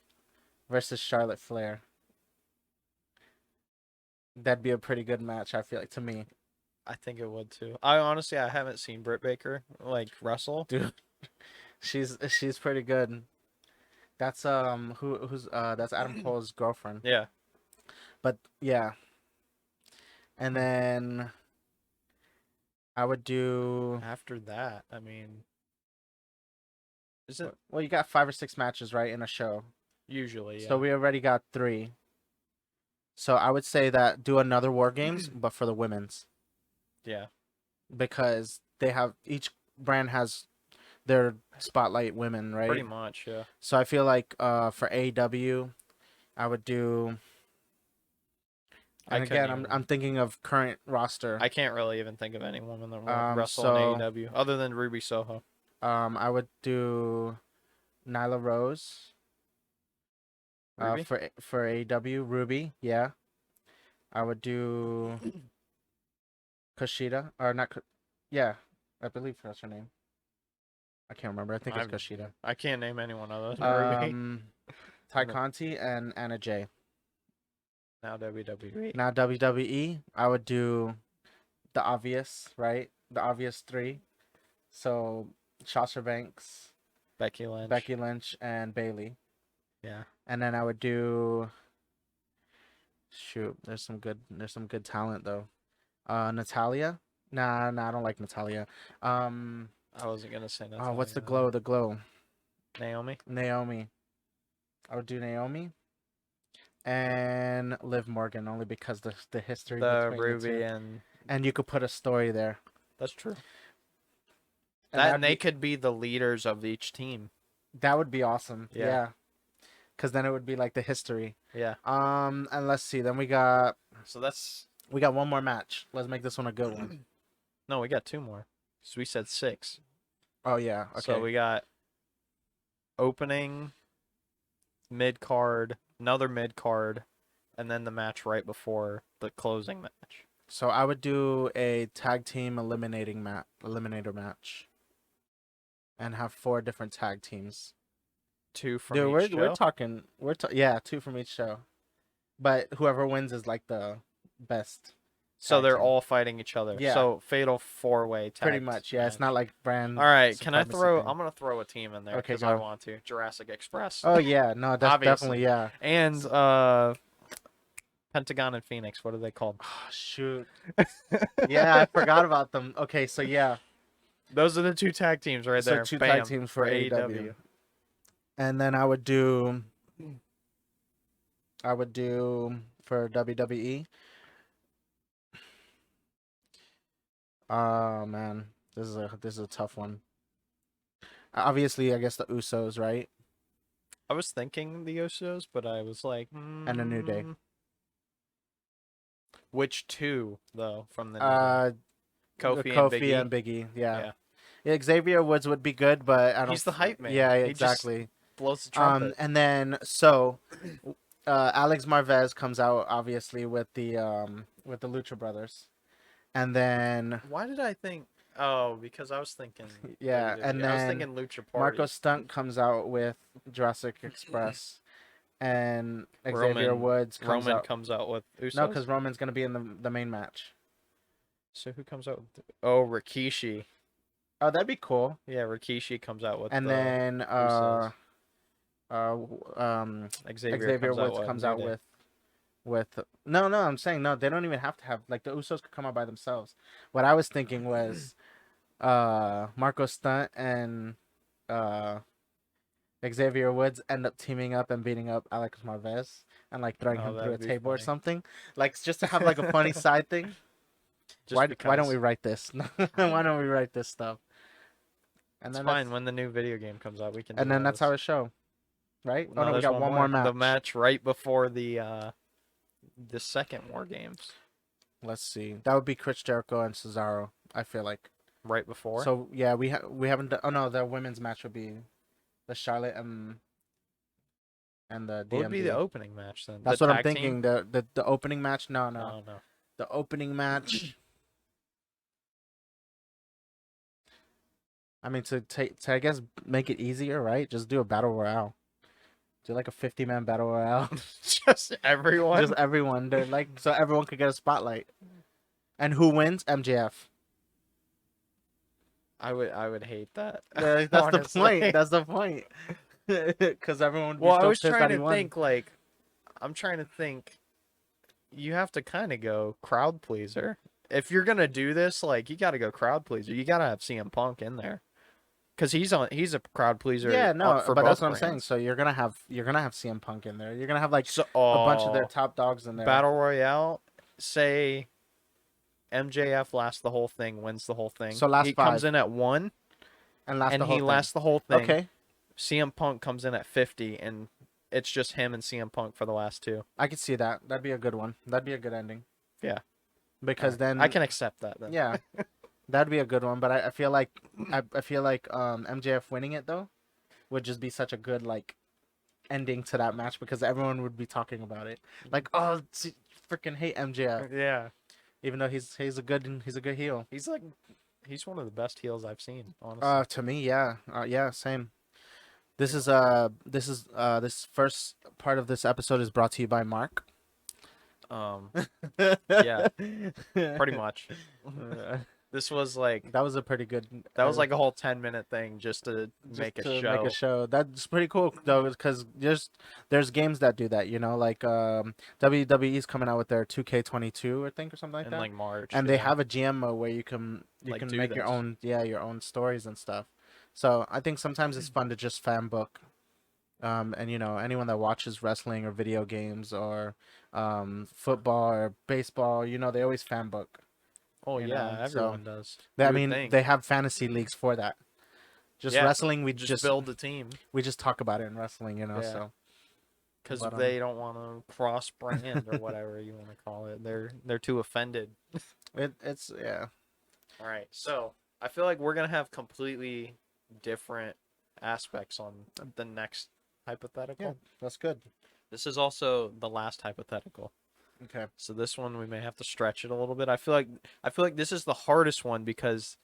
Speaker 2: versus Charlotte Flair. That'd be a pretty good match, I feel like, to me.
Speaker 1: I think it would too. I haven't seen Britt Baker like wrestle.
Speaker 2: Dude, she's pretty good. That's who's that's Adam Cole's girlfriend.
Speaker 1: Yeah.
Speaker 2: But yeah. And then I would do
Speaker 1: After that, I mean, is it
Speaker 2: well, you got 5 or 6 matches, right, in a show.
Speaker 1: usually,
Speaker 2: So
Speaker 1: yeah.
Speaker 2: we already got 3. So I would say that do another War Games, but for the women's.
Speaker 1: Yeah.
Speaker 2: Because they have each brand has their spotlight women, right?
Speaker 1: Pretty much, yeah.
Speaker 2: So I feel like for AEW, I would do.
Speaker 1: I
Speaker 2: And
Speaker 1: couldn't
Speaker 2: again,
Speaker 1: even
Speaker 2: I'm thinking of current roster.
Speaker 1: I can't really even think of any woman that would wrestle
Speaker 2: So
Speaker 1: in AEW other than Ruby Soho.
Speaker 2: I would do Nyla Rose.
Speaker 1: Ruby?
Speaker 2: For AEW, Ruby, yeah. I would do Kushida or not? Yeah, I believe that's her name. I can't remember. I think it's Kushida.
Speaker 1: I can't name anyone other than Ruby.
Speaker 2: Ty Conti and Anna Jay.
Speaker 1: Now WWE.
Speaker 2: Now WWE, I would do the obvious, right? The obvious 3. So Sasha Banks,
Speaker 1: Becky Lynch.
Speaker 2: Becky Lynch, and Bailey.
Speaker 1: Yeah.
Speaker 2: And then I would do. Shoot, there's some good talent though. Natalia. Nah, I don't like Natalia.
Speaker 1: I wasn't gonna say Natalia.
Speaker 2: What's the glow? The glow.
Speaker 1: Naomi.
Speaker 2: Naomi. I would do Naomi. And Liv Morgan only because the history
Speaker 1: The
Speaker 2: between
Speaker 1: Ruby
Speaker 2: the 2.
Speaker 1: and
Speaker 2: And you could put a story there.
Speaker 1: that's true.
Speaker 2: And
Speaker 1: They could be the leaders of each team.
Speaker 2: that would be awesome.
Speaker 1: Yeah.
Speaker 2: Yeah. Cause then it would be like the history.
Speaker 1: Yeah.
Speaker 2: And let's see. Then we got
Speaker 1: So that's
Speaker 2: one more match. Let's make this one a good one.
Speaker 1: no, we got 2 more. So we said 6.
Speaker 2: Oh yeah. Okay.
Speaker 1: So we got opening, mid card, another mid card, and then the match right before the closing match.
Speaker 2: So I would do a tag team eliminator match, and have 4 different tag teams.
Speaker 1: 2 from
Speaker 2: Dude,
Speaker 1: each show.
Speaker 2: we're talking yeah, 2 from each show, but whoever wins is like the best.
Speaker 1: So
Speaker 2: tag
Speaker 1: they're
Speaker 2: team.
Speaker 1: all fighting each other.
Speaker 2: Yeah.
Speaker 1: So fatal 4-way tag.
Speaker 2: Pretty much, yeah. It's not like brand.
Speaker 1: All right, can I
Speaker 2: supremacy
Speaker 1: throw?
Speaker 2: thing.
Speaker 1: I'm gonna throw a team in there
Speaker 2: Okay,
Speaker 1: because I
Speaker 2: go.
Speaker 1: want to. Jurassic Express.
Speaker 2: Oh yeah, no, that's
Speaker 1: Obviously.
Speaker 2: definitely yeah.
Speaker 1: And Pentagon and Phoenix. What are they called?
Speaker 2: Oh, shoot. Yeah, I forgot about them. Okay, so yeah,
Speaker 1: Those are the 2 tag teams right
Speaker 2: so
Speaker 1: there.
Speaker 2: 2
Speaker 1: Bam,
Speaker 2: tag teams for AEW. And then I would do for WWE. Oh man, this is a tough one. Obviously, I guess the Usos, right?
Speaker 1: I was thinking the Usos, but I was like,
Speaker 2: And a New Day.
Speaker 1: which two though from the New Day?
Speaker 2: Uh,
Speaker 1: Kofi and
Speaker 2: Kofi
Speaker 1: Biggie.
Speaker 2: and Biggie. Yeah.
Speaker 1: Yeah,
Speaker 2: Yeah, Xavier Woods would be good, but I don't.
Speaker 1: he's the hype man.
Speaker 2: Yeah,
Speaker 1: He just
Speaker 2: exactly.
Speaker 1: blows the trumpet.
Speaker 2: And then so, Alex Marvez comes out obviously with the Lucha Brothers, and then
Speaker 1: Why did I think? Oh, because I was thinking
Speaker 2: yeah, and
Speaker 1: WWE. I was
Speaker 2: then
Speaker 1: thinking Lucha
Speaker 2: Marco
Speaker 1: Party.
Speaker 2: Stunt comes out with Jurassic Express, and Xavier
Speaker 1: Roman
Speaker 2: Woods comes
Speaker 1: Roman
Speaker 2: out.
Speaker 1: comes out with
Speaker 2: No,
Speaker 1: Usos.
Speaker 2: because Roman's gonna be in the main match.
Speaker 1: So who comes out? Oh, Rikishi.
Speaker 2: Oh, that'd be cool.
Speaker 1: Yeah, Rikishi comes out with
Speaker 2: And
Speaker 1: the
Speaker 2: then
Speaker 1: Usos.
Speaker 2: uh
Speaker 1: Xavier
Speaker 2: Xavier
Speaker 1: comes out
Speaker 2: Woods
Speaker 1: with
Speaker 2: comes
Speaker 1: New
Speaker 2: out
Speaker 1: Day.
Speaker 2: with no, I'm saying no, they don't even have to have, like, the Usos could come out by themselves. What I was thinking was Marco Stunt and uh Xavier Woods end up teaming up and beating up Alex Marvez and like throwing
Speaker 1: Oh,
Speaker 2: him through a
Speaker 1: that'd be
Speaker 2: table or
Speaker 1: funny.
Speaker 2: something. Like, just to have like a funny side thing.
Speaker 1: Just
Speaker 2: Why don't we
Speaker 1: because.
Speaker 2: write this? Why don't we write this stuff? And
Speaker 1: It's
Speaker 2: then
Speaker 1: fine. When the new video game comes out, we can do all
Speaker 2: that's
Speaker 1: this.
Speaker 2: our show, right? Oh
Speaker 1: No,
Speaker 2: no, we
Speaker 1: there's
Speaker 2: got
Speaker 1: one
Speaker 2: one more
Speaker 1: more. The
Speaker 2: match.
Speaker 1: match right before the second War Games.
Speaker 2: Let's see. That would be Chris Jericho and Cesaro, I feel like.
Speaker 1: Right before.
Speaker 2: So yeah, we haven't done, oh no, the women's match would be the Charlotte and the
Speaker 1: What would be the
Speaker 2: DMD.
Speaker 1: opening match then? The
Speaker 2: That's what I'm
Speaker 1: tag team?
Speaker 2: thinking. The opening match. No, no.
Speaker 1: Oh no.
Speaker 2: The opening match. I mean, to I guess make it easier, right? Just do a battle royale. Do like a 50-man battle royale.
Speaker 1: Just everyone.
Speaker 2: Just everyone. They're like, so everyone could get a spotlight. And who wins? MJF.
Speaker 1: I would hate that.
Speaker 2: That's the
Speaker 1: Honestly.
Speaker 2: point. That's the point. Because everyone would be
Speaker 1: Well, I
Speaker 2: so
Speaker 1: was
Speaker 2: pissed
Speaker 1: trying
Speaker 2: that he
Speaker 1: to
Speaker 2: won.
Speaker 1: think like I'm trying to think you have to kind of go crowd pleaser. If you're going to do this, like you got to go crowd pleaser. You got to have CM Punk in there. Cuz he's a crowd pleaser
Speaker 2: Yeah, no,
Speaker 1: for
Speaker 2: but that's
Speaker 1: both
Speaker 2: what I'm saying.
Speaker 1: brands.
Speaker 2: So you're gonna have CM Punk in there. You're gonna have like
Speaker 1: So,
Speaker 2: a bunch of their
Speaker 1: oh,
Speaker 2: top dogs in there.
Speaker 1: Battle Royale, say MJF lasts the whole thing, wins the whole thing.
Speaker 2: So last
Speaker 1: He comes
Speaker 2: 5
Speaker 1: in at 1
Speaker 2: and last
Speaker 1: and
Speaker 2: the whole
Speaker 1: he
Speaker 2: thing.
Speaker 1: lasts the whole thing.
Speaker 2: Okay,
Speaker 1: CM Punk comes in at 50 and it's just him and CM Punk for the last 2.
Speaker 2: I could see that. That'd be a good one. That'd be a good ending.
Speaker 1: Yeah.
Speaker 2: Because
Speaker 1: Alright.
Speaker 2: then
Speaker 1: I can accept that then.
Speaker 2: yeah, that'd be a good one. But I feel like I feel like MJF winning it though would just be such a good like ending to that match because everyone would be talking about it. Like, oh, freaking hate MJF,
Speaker 1: Yeah.
Speaker 2: even though he's a good heel.
Speaker 1: He's one of the best heels I've seen, honestly.
Speaker 2: To me, yeah, yeah, same. This first part of this episode is brought to you by Mark.
Speaker 1: Yeah, pretty much. This was like
Speaker 2: That was a pretty good.
Speaker 1: that was like a whole 10-minute thing just to
Speaker 2: just
Speaker 1: make a
Speaker 2: to
Speaker 1: show.
Speaker 2: make a show. That's pretty cool though, because there's games that do that. You know, like WWE's coming out with their 2K22, I think, or something like
Speaker 1: In
Speaker 2: that.
Speaker 1: like March.
Speaker 2: And they
Speaker 1: Yeah.
Speaker 2: have a GM mode where you can
Speaker 1: Like, do
Speaker 2: make your
Speaker 1: this.
Speaker 2: own your own stories and stuff. So I think sometimes it's fun to just fan book. And you know, anyone that watches wrestling or video games or football or baseball, you know, they always fan book.
Speaker 1: Oh
Speaker 2: You
Speaker 1: yeah,
Speaker 2: know, so
Speaker 1: everyone does.
Speaker 2: I
Speaker 1: You would
Speaker 2: mean,
Speaker 1: think.
Speaker 2: they have fantasy leagues for that. Just
Speaker 1: Yeah,
Speaker 2: wrestling, we
Speaker 1: just build the team
Speaker 2: we just talk about it in wrestling, you know.
Speaker 1: Yeah.
Speaker 2: So
Speaker 1: because
Speaker 2: But,
Speaker 1: they don't want to cross brand or whatever you want to call it. They're too offended.
Speaker 2: it's yeah.
Speaker 1: All right, so I feel like we're gonna have completely different aspects on the next hypothetical.
Speaker 2: Yeah, that's good.
Speaker 1: This is also the last hypothetical.
Speaker 2: Okay.
Speaker 1: So this one we may have to stretch it a little bit. I feel like this is the hardest one because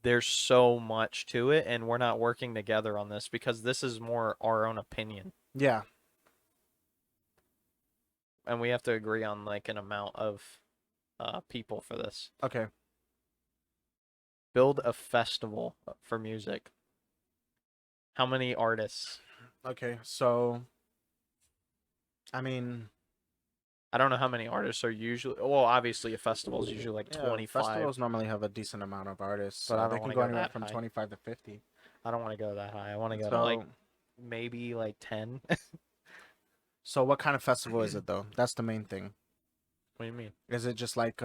Speaker 1: there's so much to it and we're not working together on this because this is more our own opinion
Speaker 2: Yeah.
Speaker 1: and we have to agree on like an amount of people for this.
Speaker 2: Okay.
Speaker 1: Build a festival for music. How many artists?
Speaker 2: Okay. So I mean,
Speaker 1: I don't know how many artists are usually. Well, obviously a festival is usually like 25.
Speaker 2: festivals normally have a decent amount of artists,
Speaker 1: But I
Speaker 2: so
Speaker 1: don't
Speaker 2: they can
Speaker 1: wanna
Speaker 2: go
Speaker 1: go
Speaker 2: anywhere
Speaker 1: that
Speaker 2: from
Speaker 1: high.
Speaker 2: 25 to 50.
Speaker 1: I don't want to go that high. I want to go to
Speaker 2: So
Speaker 1: like maybe like 10.
Speaker 2: So what kind of festival is it though? That's the main thing.
Speaker 1: What do you mean?
Speaker 2: Is it just like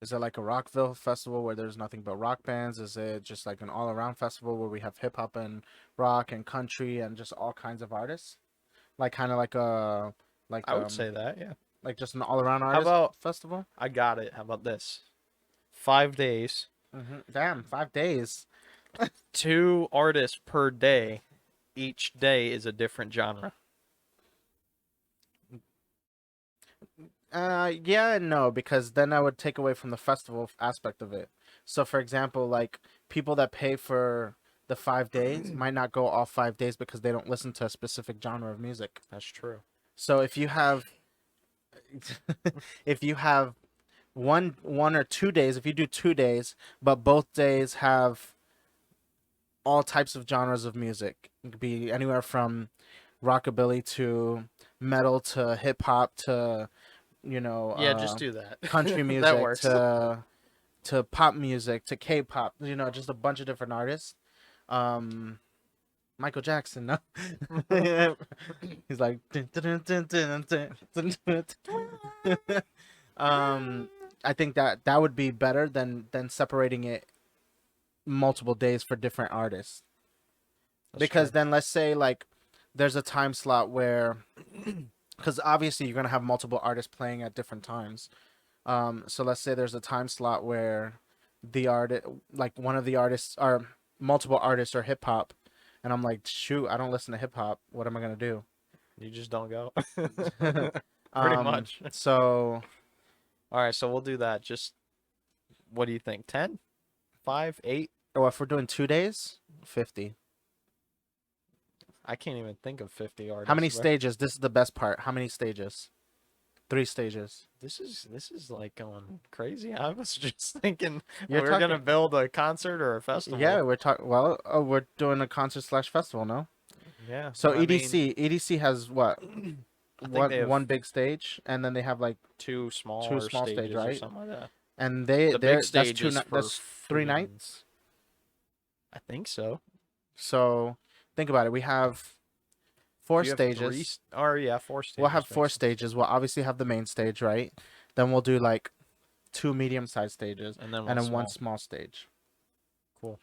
Speaker 2: is it like a Rockville festival where there's nothing but rock bands? Is it just like an all around festival where we have hip hop and rock and country and just all kinds of artists? Like kind of like a like
Speaker 1: I would say that, yeah.
Speaker 2: like just an all around
Speaker 1: How
Speaker 2: artist
Speaker 1: about
Speaker 2: festival?
Speaker 1: I got it. How about this? 5 days,
Speaker 2: Damn, 5 days.
Speaker 1: 2 artists per day. Each day is a different genre.
Speaker 2: Yeah and no, because then I would take away from the festival aspect of it. So, for example, like people that pay for the 5 days might not go all 5 days because they don't listen to a specific genre of music.
Speaker 1: That's true.
Speaker 2: So if you have, if you have one or 2 days, if you do 2 days, but both days have all types of genres of music, it could be anywhere from rockabilly to metal to hip hop to
Speaker 1: Yeah, just do that.
Speaker 2: country
Speaker 1: That
Speaker 2: music
Speaker 1: works.
Speaker 2: to pop music to K-pop, just a bunch of different artists. Michael Jackson, no? He's like I think that would be better than separating it multiple days for different artists.
Speaker 1: That's
Speaker 2: Because
Speaker 1: true.
Speaker 2: then let's say like there's a time slot where because obviously you're gonna have multiple artists playing at different times. So let's say there's a time slot where the artist, like one of the artists, are multiple artists or hip hop, and I'm like, shoot, I don't listen to hip hop. What am I gonna do?
Speaker 1: You just don't go. Pretty
Speaker 2: um,
Speaker 1: much.
Speaker 2: so
Speaker 1: All right, so we'll do that. Just what do you think? 10? 5? 8?
Speaker 2: if we're doing 2 days, 50.
Speaker 1: I can't even think of 50
Speaker 2: How many
Speaker 1: artists, bro.
Speaker 2: stages? This is the best part. How many stages? 3 stages.
Speaker 1: This is like going crazy. I was just thinking
Speaker 2: You're
Speaker 1: we were gonna
Speaker 2: talking.
Speaker 1: build a concert or a festival.
Speaker 2: Yeah, we're talking. Well, we're doing a concert slash festival, no?
Speaker 1: Yeah.
Speaker 2: So
Speaker 1: I mean,
Speaker 2: EDC has what?
Speaker 1: I think they have
Speaker 2: One big stage, and then they have like
Speaker 1: two
Speaker 2: two
Speaker 1: smaller
Speaker 2: small stage,
Speaker 1: stages or
Speaker 2: right?
Speaker 1: something like that.
Speaker 2: And
Speaker 1: The big
Speaker 2: that's
Speaker 1: stage is for
Speaker 2: that's 3 nights.
Speaker 1: friends. I think so.
Speaker 2: So think about it. We have four
Speaker 1: You have three,
Speaker 2: stages.
Speaker 1: or yeah, 4
Speaker 2: We'll
Speaker 1: stages.
Speaker 2: have four
Speaker 1: Makes sense.
Speaker 2: stages. We'll obviously have the main stage, right? Then we'll do like two medium-sized stages
Speaker 1: And then
Speaker 2: and
Speaker 1: one
Speaker 2: then one
Speaker 1: small.
Speaker 2: small stage.
Speaker 1: Cool.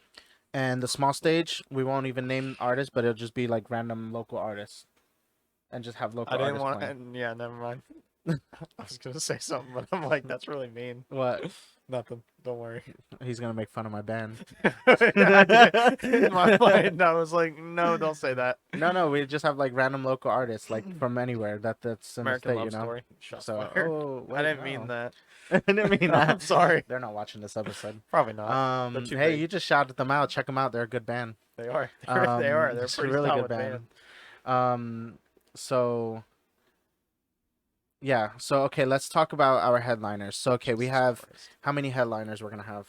Speaker 2: And the small stage, we won't even name artists, but it'll just be like random local artists, and just have
Speaker 1: I
Speaker 2: local
Speaker 1: didn't
Speaker 2: artists
Speaker 1: want.
Speaker 2: playing.
Speaker 1: Yeah, never mind. I was gonna say something, but I'm like, that's really mean.
Speaker 2: What?
Speaker 1: Nothing. Don't worry.
Speaker 2: He's gonna make fun of my band.
Speaker 1: In my mind, I was like, no, don't say that.
Speaker 2: No, we just have like random local artists, like from anywhere that's in
Speaker 1: American
Speaker 2: the
Speaker 1: Love
Speaker 2: state,
Speaker 1: Story. Shots
Speaker 2: So,
Speaker 1: fired.
Speaker 2: oh,
Speaker 1: I
Speaker 2: wait,
Speaker 1: didn't
Speaker 2: no.
Speaker 1: mean that.
Speaker 2: I didn't mean
Speaker 1: I'm
Speaker 2: that.
Speaker 1: sorry.
Speaker 2: They're not watching this episode.
Speaker 1: Probably not. They're too
Speaker 2: Hey,
Speaker 1: big.
Speaker 2: you just shouted them out. Check them out. They're a good band.
Speaker 1: They are. They are. They're a
Speaker 2: It's a
Speaker 1: pretty
Speaker 2: really good
Speaker 1: solid band.
Speaker 2: So yeah. So okay, let's talk about our headliners. So okay, we
Speaker 1: Jesus
Speaker 2: have
Speaker 1: Christ.
Speaker 2: how many headliners we're gonna have?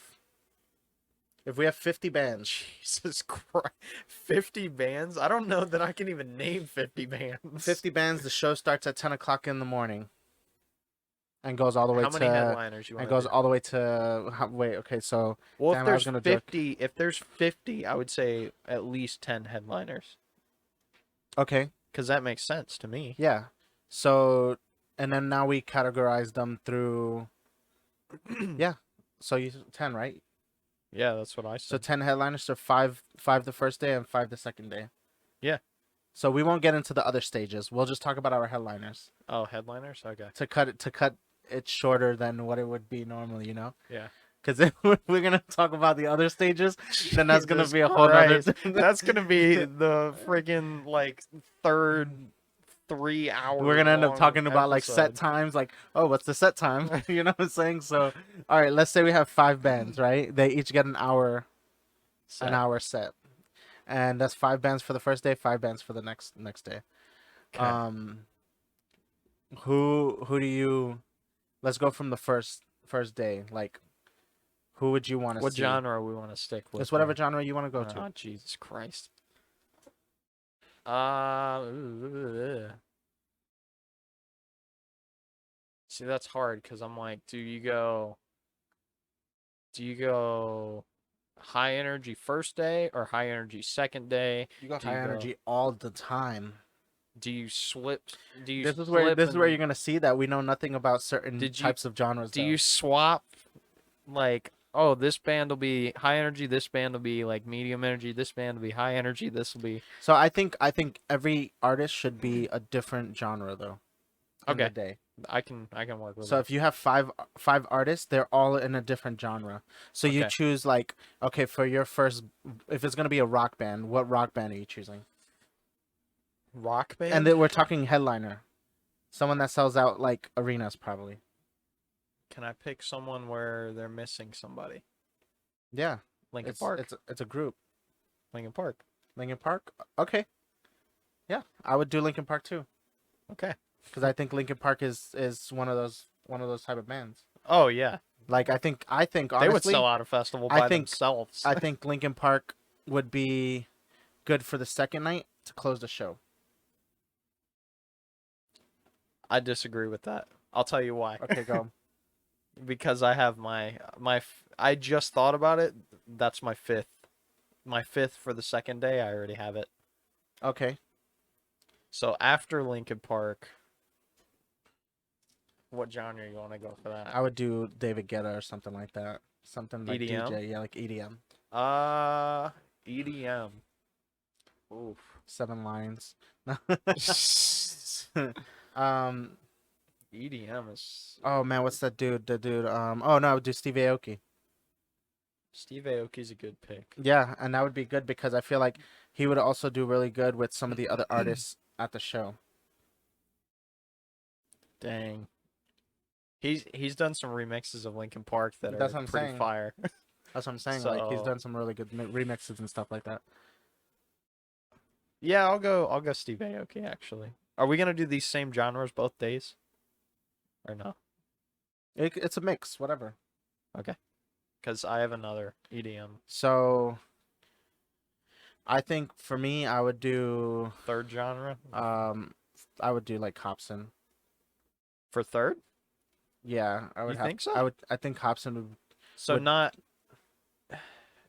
Speaker 2: If we have 50 bands,
Speaker 1: Jesus Christ. 50 bands? I don't know that I can even name 50 bands.
Speaker 2: 50 bands. The show starts at 10 o'clock in the morning, and goes all the way
Speaker 1: How
Speaker 2: to
Speaker 1: many headliners you
Speaker 2: and
Speaker 1: want to
Speaker 2: goes
Speaker 1: do?
Speaker 2: all the way to wait. Okay, so
Speaker 1: Well,
Speaker 2: damn, I was gonna joke.
Speaker 1: if there's 50, I would say at least 10 headliners.
Speaker 2: Okay,
Speaker 1: Because that makes sense to me.
Speaker 2: yeah. So and then now we categorize them through. Yeah. So you 10, right?
Speaker 1: Yeah, that's what I
Speaker 2: So
Speaker 1: said.
Speaker 2: 10 headliners, so five the first day and five the second day.
Speaker 1: Yeah.
Speaker 2: So we won't get into the other stages. We'll just talk about our headliners
Speaker 1: Oh, headliners? Okay.
Speaker 2: to cut it shorter than what it would be normally,
Speaker 1: Yeah.
Speaker 2: Because if we're gonna talk about the other stages, then that's gonna
Speaker 1: Jesus
Speaker 2: be a whole nother.
Speaker 1: Christ. That's going to be the friggin' like third 3 hour
Speaker 2: We're gonna end up
Speaker 1: long
Speaker 2: talking about like set
Speaker 1: episode.
Speaker 2: times, like, oh, what's the set time? You know what I'm saying? So, all right, let's say we have 5 bands, right? They each get an hour
Speaker 1: Set.
Speaker 2: set, and that's 5 bands for the first day, 5 bands for the next day.
Speaker 1: Okay.
Speaker 2: Who do you? Let's go from the first day. Like, who would you want to
Speaker 1: What
Speaker 2: see?
Speaker 1: genre we want to stick with?
Speaker 2: It's whatever
Speaker 1: there?
Speaker 2: genre you want to go to.
Speaker 1: Oh, Jesus Christ. See, that's hard because I'm like, do you go high energy first day or high energy second day?
Speaker 2: You got
Speaker 1: Do you
Speaker 2: high
Speaker 1: go
Speaker 2: energy all the time.
Speaker 1: Do you slip? Do you
Speaker 2: This is where
Speaker 1: flip
Speaker 2: you're
Speaker 1: and
Speaker 2: gonna see that we know nothing about certain
Speaker 1: did you
Speaker 2: types of genres.
Speaker 1: do
Speaker 2: Though.
Speaker 1: you swap like, oh, this band will be high energy, this band will be like medium energy, this band will be high energy, this will be
Speaker 2: So I think every artist should be a different genre though in the
Speaker 1: okay.
Speaker 2: day.
Speaker 1: I can work with
Speaker 2: So
Speaker 1: that.
Speaker 2: if you have five artists, they're all in a different genre. So you
Speaker 1: Okay.
Speaker 2: choose like okay for your first if it's gonna be a rock band, what rock band are you choosing?
Speaker 1: Rock
Speaker 2: And
Speaker 1: band?
Speaker 2: then we're talking headliner, someone that sells out like arenas probably.
Speaker 1: Can I pick someone where they're missing somebody?
Speaker 2: Yeah,
Speaker 1: Linkin Park.
Speaker 2: it's a group.
Speaker 1: Linkin Park.
Speaker 2: Linkin Park. Okay, yeah, I would do Linkin Park too
Speaker 1: Okay.
Speaker 2: because I think Linkin Park is one of those type of bands.
Speaker 1: Oh yeah.
Speaker 2: Like I think
Speaker 1: They would
Speaker 2: honestly,
Speaker 1: sell out a festival
Speaker 2: I
Speaker 1: by
Speaker 2: think
Speaker 1: themselves.
Speaker 2: I think Linkin Park would be good for the second night to close the show.
Speaker 1: I disagree with that. I'll tell you why.
Speaker 2: Okay, go.
Speaker 1: Because I have I just thought about it. That's my fifth. My fifth for the second day. I already have it.
Speaker 2: Okay.
Speaker 1: So after Linkin Park, what genre you want to go for that?
Speaker 2: I would do David Guetta or something like that. Something like
Speaker 1: EDM?
Speaker 2: DJ, yeah, like EDM.
Speaker 1: Uh, EDM. Oof.
Speaker 2: 7 Lines. um.
Speaker 1: EDM is
Speaker 2: Oh man, what's that dude? The dude. Oh no, I would do Steve Aoki.
Speaker 1: Steve Aoki's a good pick.
Speaker 2: Yeah, and that would be good because I feel like he would also do really good with some of the other artists at the show.
Speaker 1: Dang. He's done some remixes of Linkin Park that
Speaker 2: That's
Speaker 1: are
Speaker 2: what I'm
Speaker 1: pretty
Speaker 2: saying.
Speaker 1: fire.
Speaker 2: That's what I'm saying. Like he's
Speaker 1: So
Speaker 2: done some really good remixes and stuff like that.
Speaker 1: yeah, I'll go Steve Aoki actually. Are we gonna do these same genres both days? Or no?
Speaker 2: It's a mix, whatever.
Speaker 1: Okay. Because I have another EDM
Speaker 2: So I think for me, I would do
Speaker 1: third genre
Speaker 2: I would do like Hobson.
Speaker 1: for third.
Speaker 2: Yeah, I would
Speaker 1: You
Speaker 2: have.
Speaker 1: think so?
Speaker 2: I think Hobson would.
Speaker 1: So
Speaker 2: Would
Speaker 1: not.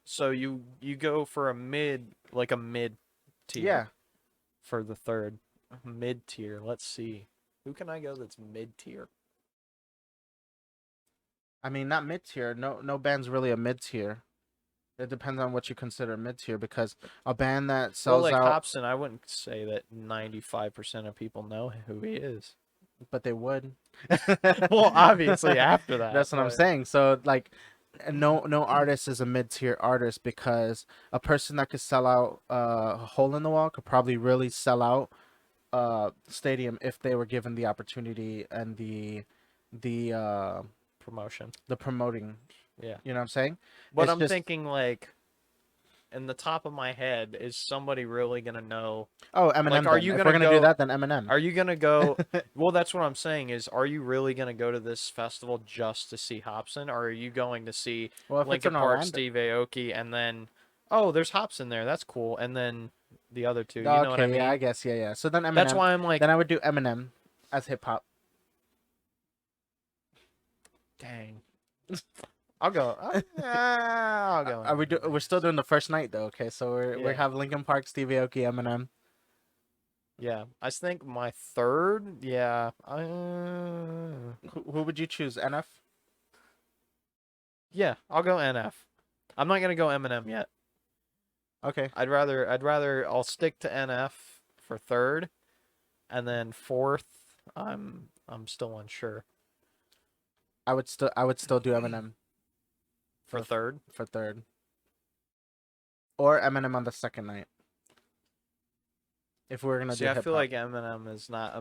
Speaker 1: So you go for a mid tier
Speaker 2: Yeah,
Speaker 1: for the third mid tier. Let's see. Who can I go that's mid tier?
Speaker 2: I mean not mid tier. No band's really a mid tier. It depends on what you consider mid tier because a band that
Speaker 1: Well,
Speaker 2: sells
Speaker 1: like
Speaker 2: out,
Speaker 1: Hobson, I wouldn't say that 95% of people know who he is.
Speaker 2: but they would.
Speaker 1: Well, obviously after that,
Speaker 2: That's what I'm
Speaker 1: but
Speaker 2: saying. So like, no artist is a mid tier artist because a person that could sell out a hole in the wall could probably really sell out stadium if they were given the opportunity and the uh
Speaker 1: promotion.
Speaker 2: the promoting.
Speaker 1: Yeah.
Speaker 2: You know what I'm saying?
Speaker 1: But
Speaker 2: It's
Speaker 1: I'm
Speaker 2: just
Speaker 1: thinking like in the top of my head, is somebody really gonna know?
Speaker 2: oh Eminem.
Speaker 1: Like, are
Speaker 2: Then
Speaker 1: you
Speaker 2: if we're
Speaker 1: gonna
Speaker 2: gonna do
Speaker 1: go?
Speaker 2: that, then Eminem.
Speaker 1: Are you gonna go? Well, that's what I'm saying is, are you really gonna go to this festival just to see Hobson, or are you going to see
Speaker 2: Well, if it's
Speaker 1: Linkin
Speaker 2: in
Speaker 1: Park,
Speaker 2: Orlando,
Speaker 1: Steve Aoki, and then, oh, there's Hobson there, that's cool, and then the other two, you know what I
Speaker 2: okay, yeah, I
Speaker 1: mean?
Speaker 2: guess, yeah. So then
Speaker 1: That's
Speaker 2: Eminem.
Speaker 1: why I'm like,
Speaker 2: Then I would do Eminem as hip hop.
Speaker 1: dang, I'll go. I'll go.
Speaker 2: Are we do? We're still doing the first night though. Okay, so we
Speaker 1: Yeah.
Speaker 2: have Linkin Park, Steve Aoki, Eminem.
Speaker 1: Yeah, I think my third. Yeah,
Speaker 2: Who would you choose? NF.
Speaker 1: yeah, I'll go NF. I'm not gonna go Eminem yet.
Speaker 2: Okay.
Speaker 1: I'll stick to NF for third, and then fourth, I'm still unsure
Speaker 2: I would still do Eminem
Speaker 1: for third.
Speaker 2: for third, or Eminem on the second night. If we're gonna
Speaker 1: See,
Speaker 2: do
Speaker 1: I
Speaker 2: hip
Speaker 1: feel
Speaker 2: hop,
Speaker 1: like Eminem is not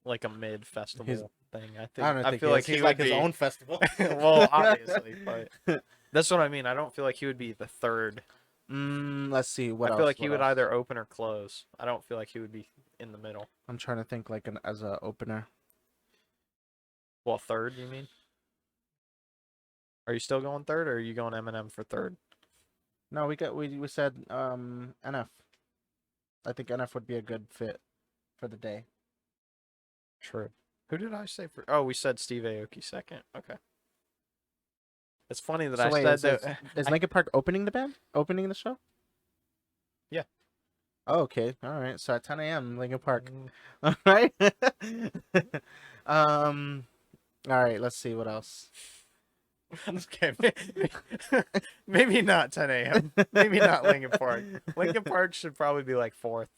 Speaker 1: like a mid festival thing.
Speaker 2: I don't
Speaker 1: I
Speaker 2: think
Speaker 1: feel
Speaker 2: he
Speaker 1: like
Speaker 2: is.
Speaker 1: he
Speaker 2: He's
Speaker 1: would
Speaker 2: like his
Speaker 1: be.
Speaker 2: own festival.
Speaker 1: Well, obviously, but that's what I mean. I don't feel like he would be the third.
Speaker 2: Let's see what
Speaker 1: I
Speaker 2: else.
Speaker 1: feel like he
Speaker 2: What
Speaker 1: would
Speaker 2: else?
Speaker 1: either open or close. I don't feel like he would be in the middle.
Speaker 2: I'm trying to think like an as a opener.
Speaker 1: Well, third, you mean? Are you still going third, or are you going Eminem for third?
Speaker 2: No, we said NF. I think NF would be a good fit for the day.
Speaker 1: True. Who did I say for? Oh, we said Steve Aoki second. Okay. It's funny that
Speaker 2: So
Speaker 1: I
Speaker 2: wait,
Speaker 1: said that.
Speaker 2: is Linkin Park opening the band? Opening the show?
Speaker 1: Yeah.
Speaker 2: Oh, okay. All right. So at 10 a.m. Lincoln Park.
Speaker 1: Mm,
Speaker 2: All right. um. All right. Let's see what else.
Speaker 1: Okay, maybe not 10 a.m. Maybe not Lincoln Park. Lincoln Park should probably be like fourth.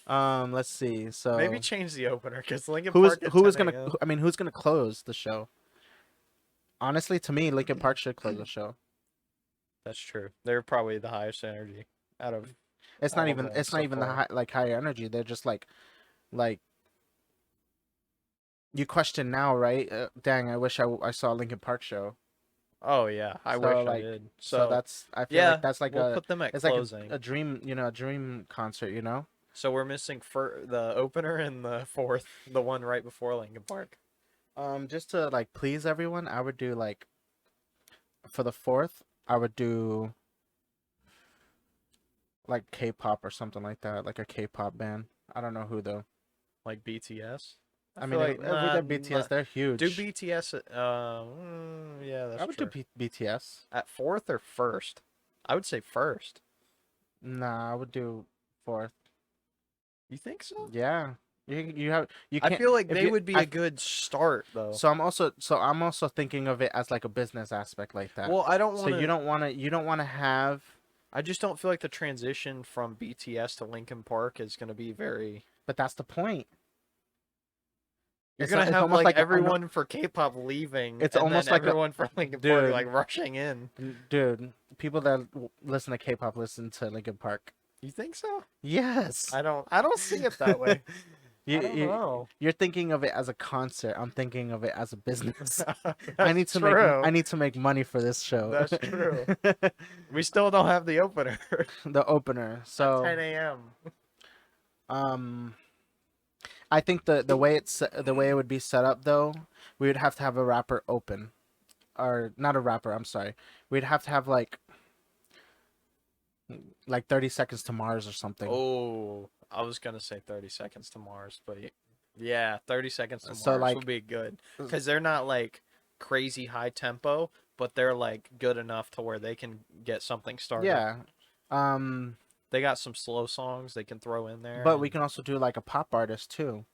Speaker 2: Let's see.
Speaker 1: Maybe
Speaker 2: So
Speaker 1: change the opener because Lincoln
Speaker 2: who is
Speaker 1: Park at
Speaker 2: who is
Speaker 1: 10
Speaker 2: gonna?
Speaker 1: a.m.
Speaker 2: I mean, who's gonna close the show? Honestly, to me, Lincoln Park should close the show.
Speaker 1: That's true. They're probably the highest energy out of
Speaker 2: It's not
Speaker 1: all of
Speaker 2: even.
Speaker 1: them
Speaker 2: It's not
Speaker 1: so
Speaker 2: even the
Speaker 1: far.
Speaker 2: high energy. They're just like you question now, right? Dang, I wish I saw a Lincoln Park show.
Speaker 1: Oh yeah, I
Speaker 2: So
Speaker 1: wish I
Speaker 2: like,
Speaker 1: did.
Speaker 2: so
Speaker 1: So
Speaker 2: that's I feel like
Speaker 1: yeah,
Speaker 2: that's like
Speaker 1: we'll
Speaker 2: a
Speaker 1: put them at
Speaker 2: it's like
Speaker 1: closing.
Speaker 2: a dream, a dream concert,
Speaker 1: So we're missing the opener and the fourth, the one right before Lincoln Park.
Speaker 2: Just to like please everyone, I would do like for the fourth, I would do like K-pop or something like that, like a K-pop band. I don't know who though.
Speaker 1: Like BTS. I
Speaker 2: I
Speaker 1: feel
Speaker 2: mean,
Speaker 1: like
Speaker 2: if we
Speaker 1: nah,
Speaker 2: did BTS,
Speaker 1: nah.
Speaker 2: they're
Speaker 1: Do
Speaker 2: huge.
Speaker 1: BTS. Yeah,
Speaker 2: I
Speaker 1: that's
Speaker 2: would do
Speaker 1: true.
Speaker 2: BTS.
Speaker 1: At fourth or first? I would say first.
Speaker 2: Nah, I would do fourth.
Speaker 1: You think so?
Speaker 2: Yeah, you
Speaker 1: I
Speaker 2: can't
Speaker 1: feel like
Speaker 2: if
Speaker 1: they
Speaker 2: you
Speaker 1: would be
Speaker 2: I
Speaker 1: a good start though.
Speaker 2: so I'm also thinking of it as like a business aspect like that.
Speaker 1: Well, I don't
Speaker 2: So
Speaker 1: want to.
Speaker 2: you don't want to have,
Speaker 1: I just don't feel like the transition from BTS to Linkin Park is going to be very.
Speaker 2: but that's the point.
Speaker 1: You're gonna
Speaker 2: It's
Speaker 1: have
Speaker 2: almost
Speaker 1: like
Speaker 2: like
Speaker 1: everyone for K-pop leaving,
Speaker 2: it's
Speaker 1: and then
Speaker 2: almost like a
Speaker 1: everyone for Linkin Park
Speaker 2: dude,
Speaker 1: like rushing in.
Speaker 2: dude. People that listen to K-pop listen to Linkin Park.
Speaker 1: You think so?
Speaker 2: Yes.
Speaker 1: I don't. I don't see it that way.
Speaker 2: you,
Speaker 1: I don't
Speaker 2: you
Speaker 1: know.
Speaker 2: you're thinking of it as a concert. I'm thinking of it as a business.
Speaker 1: That's
Speaker 2: I
Speaker 1: true.
Speaker 2: need to make money for this show.
Speaker 1: That's true. We still don't have the opener
Speaker 2: The opener.
Speaker 1: at
Speaker 2: So
Speaker 1: 10 a.m.
Speaker 2: um I think the way it would be set up though, we would have to have a rapper open, or not a rapper. I'm sorry. We'd have to have like 30 seconds to Mars or something.
Speaker 1: Oh, I was gonna say 30 seconds to Mars, but yeah, 30 seconds to
Speaker 2: So
Speaker 1: Mars would
Speaker 2: like,
Speaker 1: be good because they're not like crazy high tempo, but they're like good enough to where they can get something started.
Speaker 2: yeah. Um,
Speaker 1: They got some slow songs they can throw in there,
Speaker 2: but we
Speaker 1: and
Speaker 2: can also do like a pop artist too,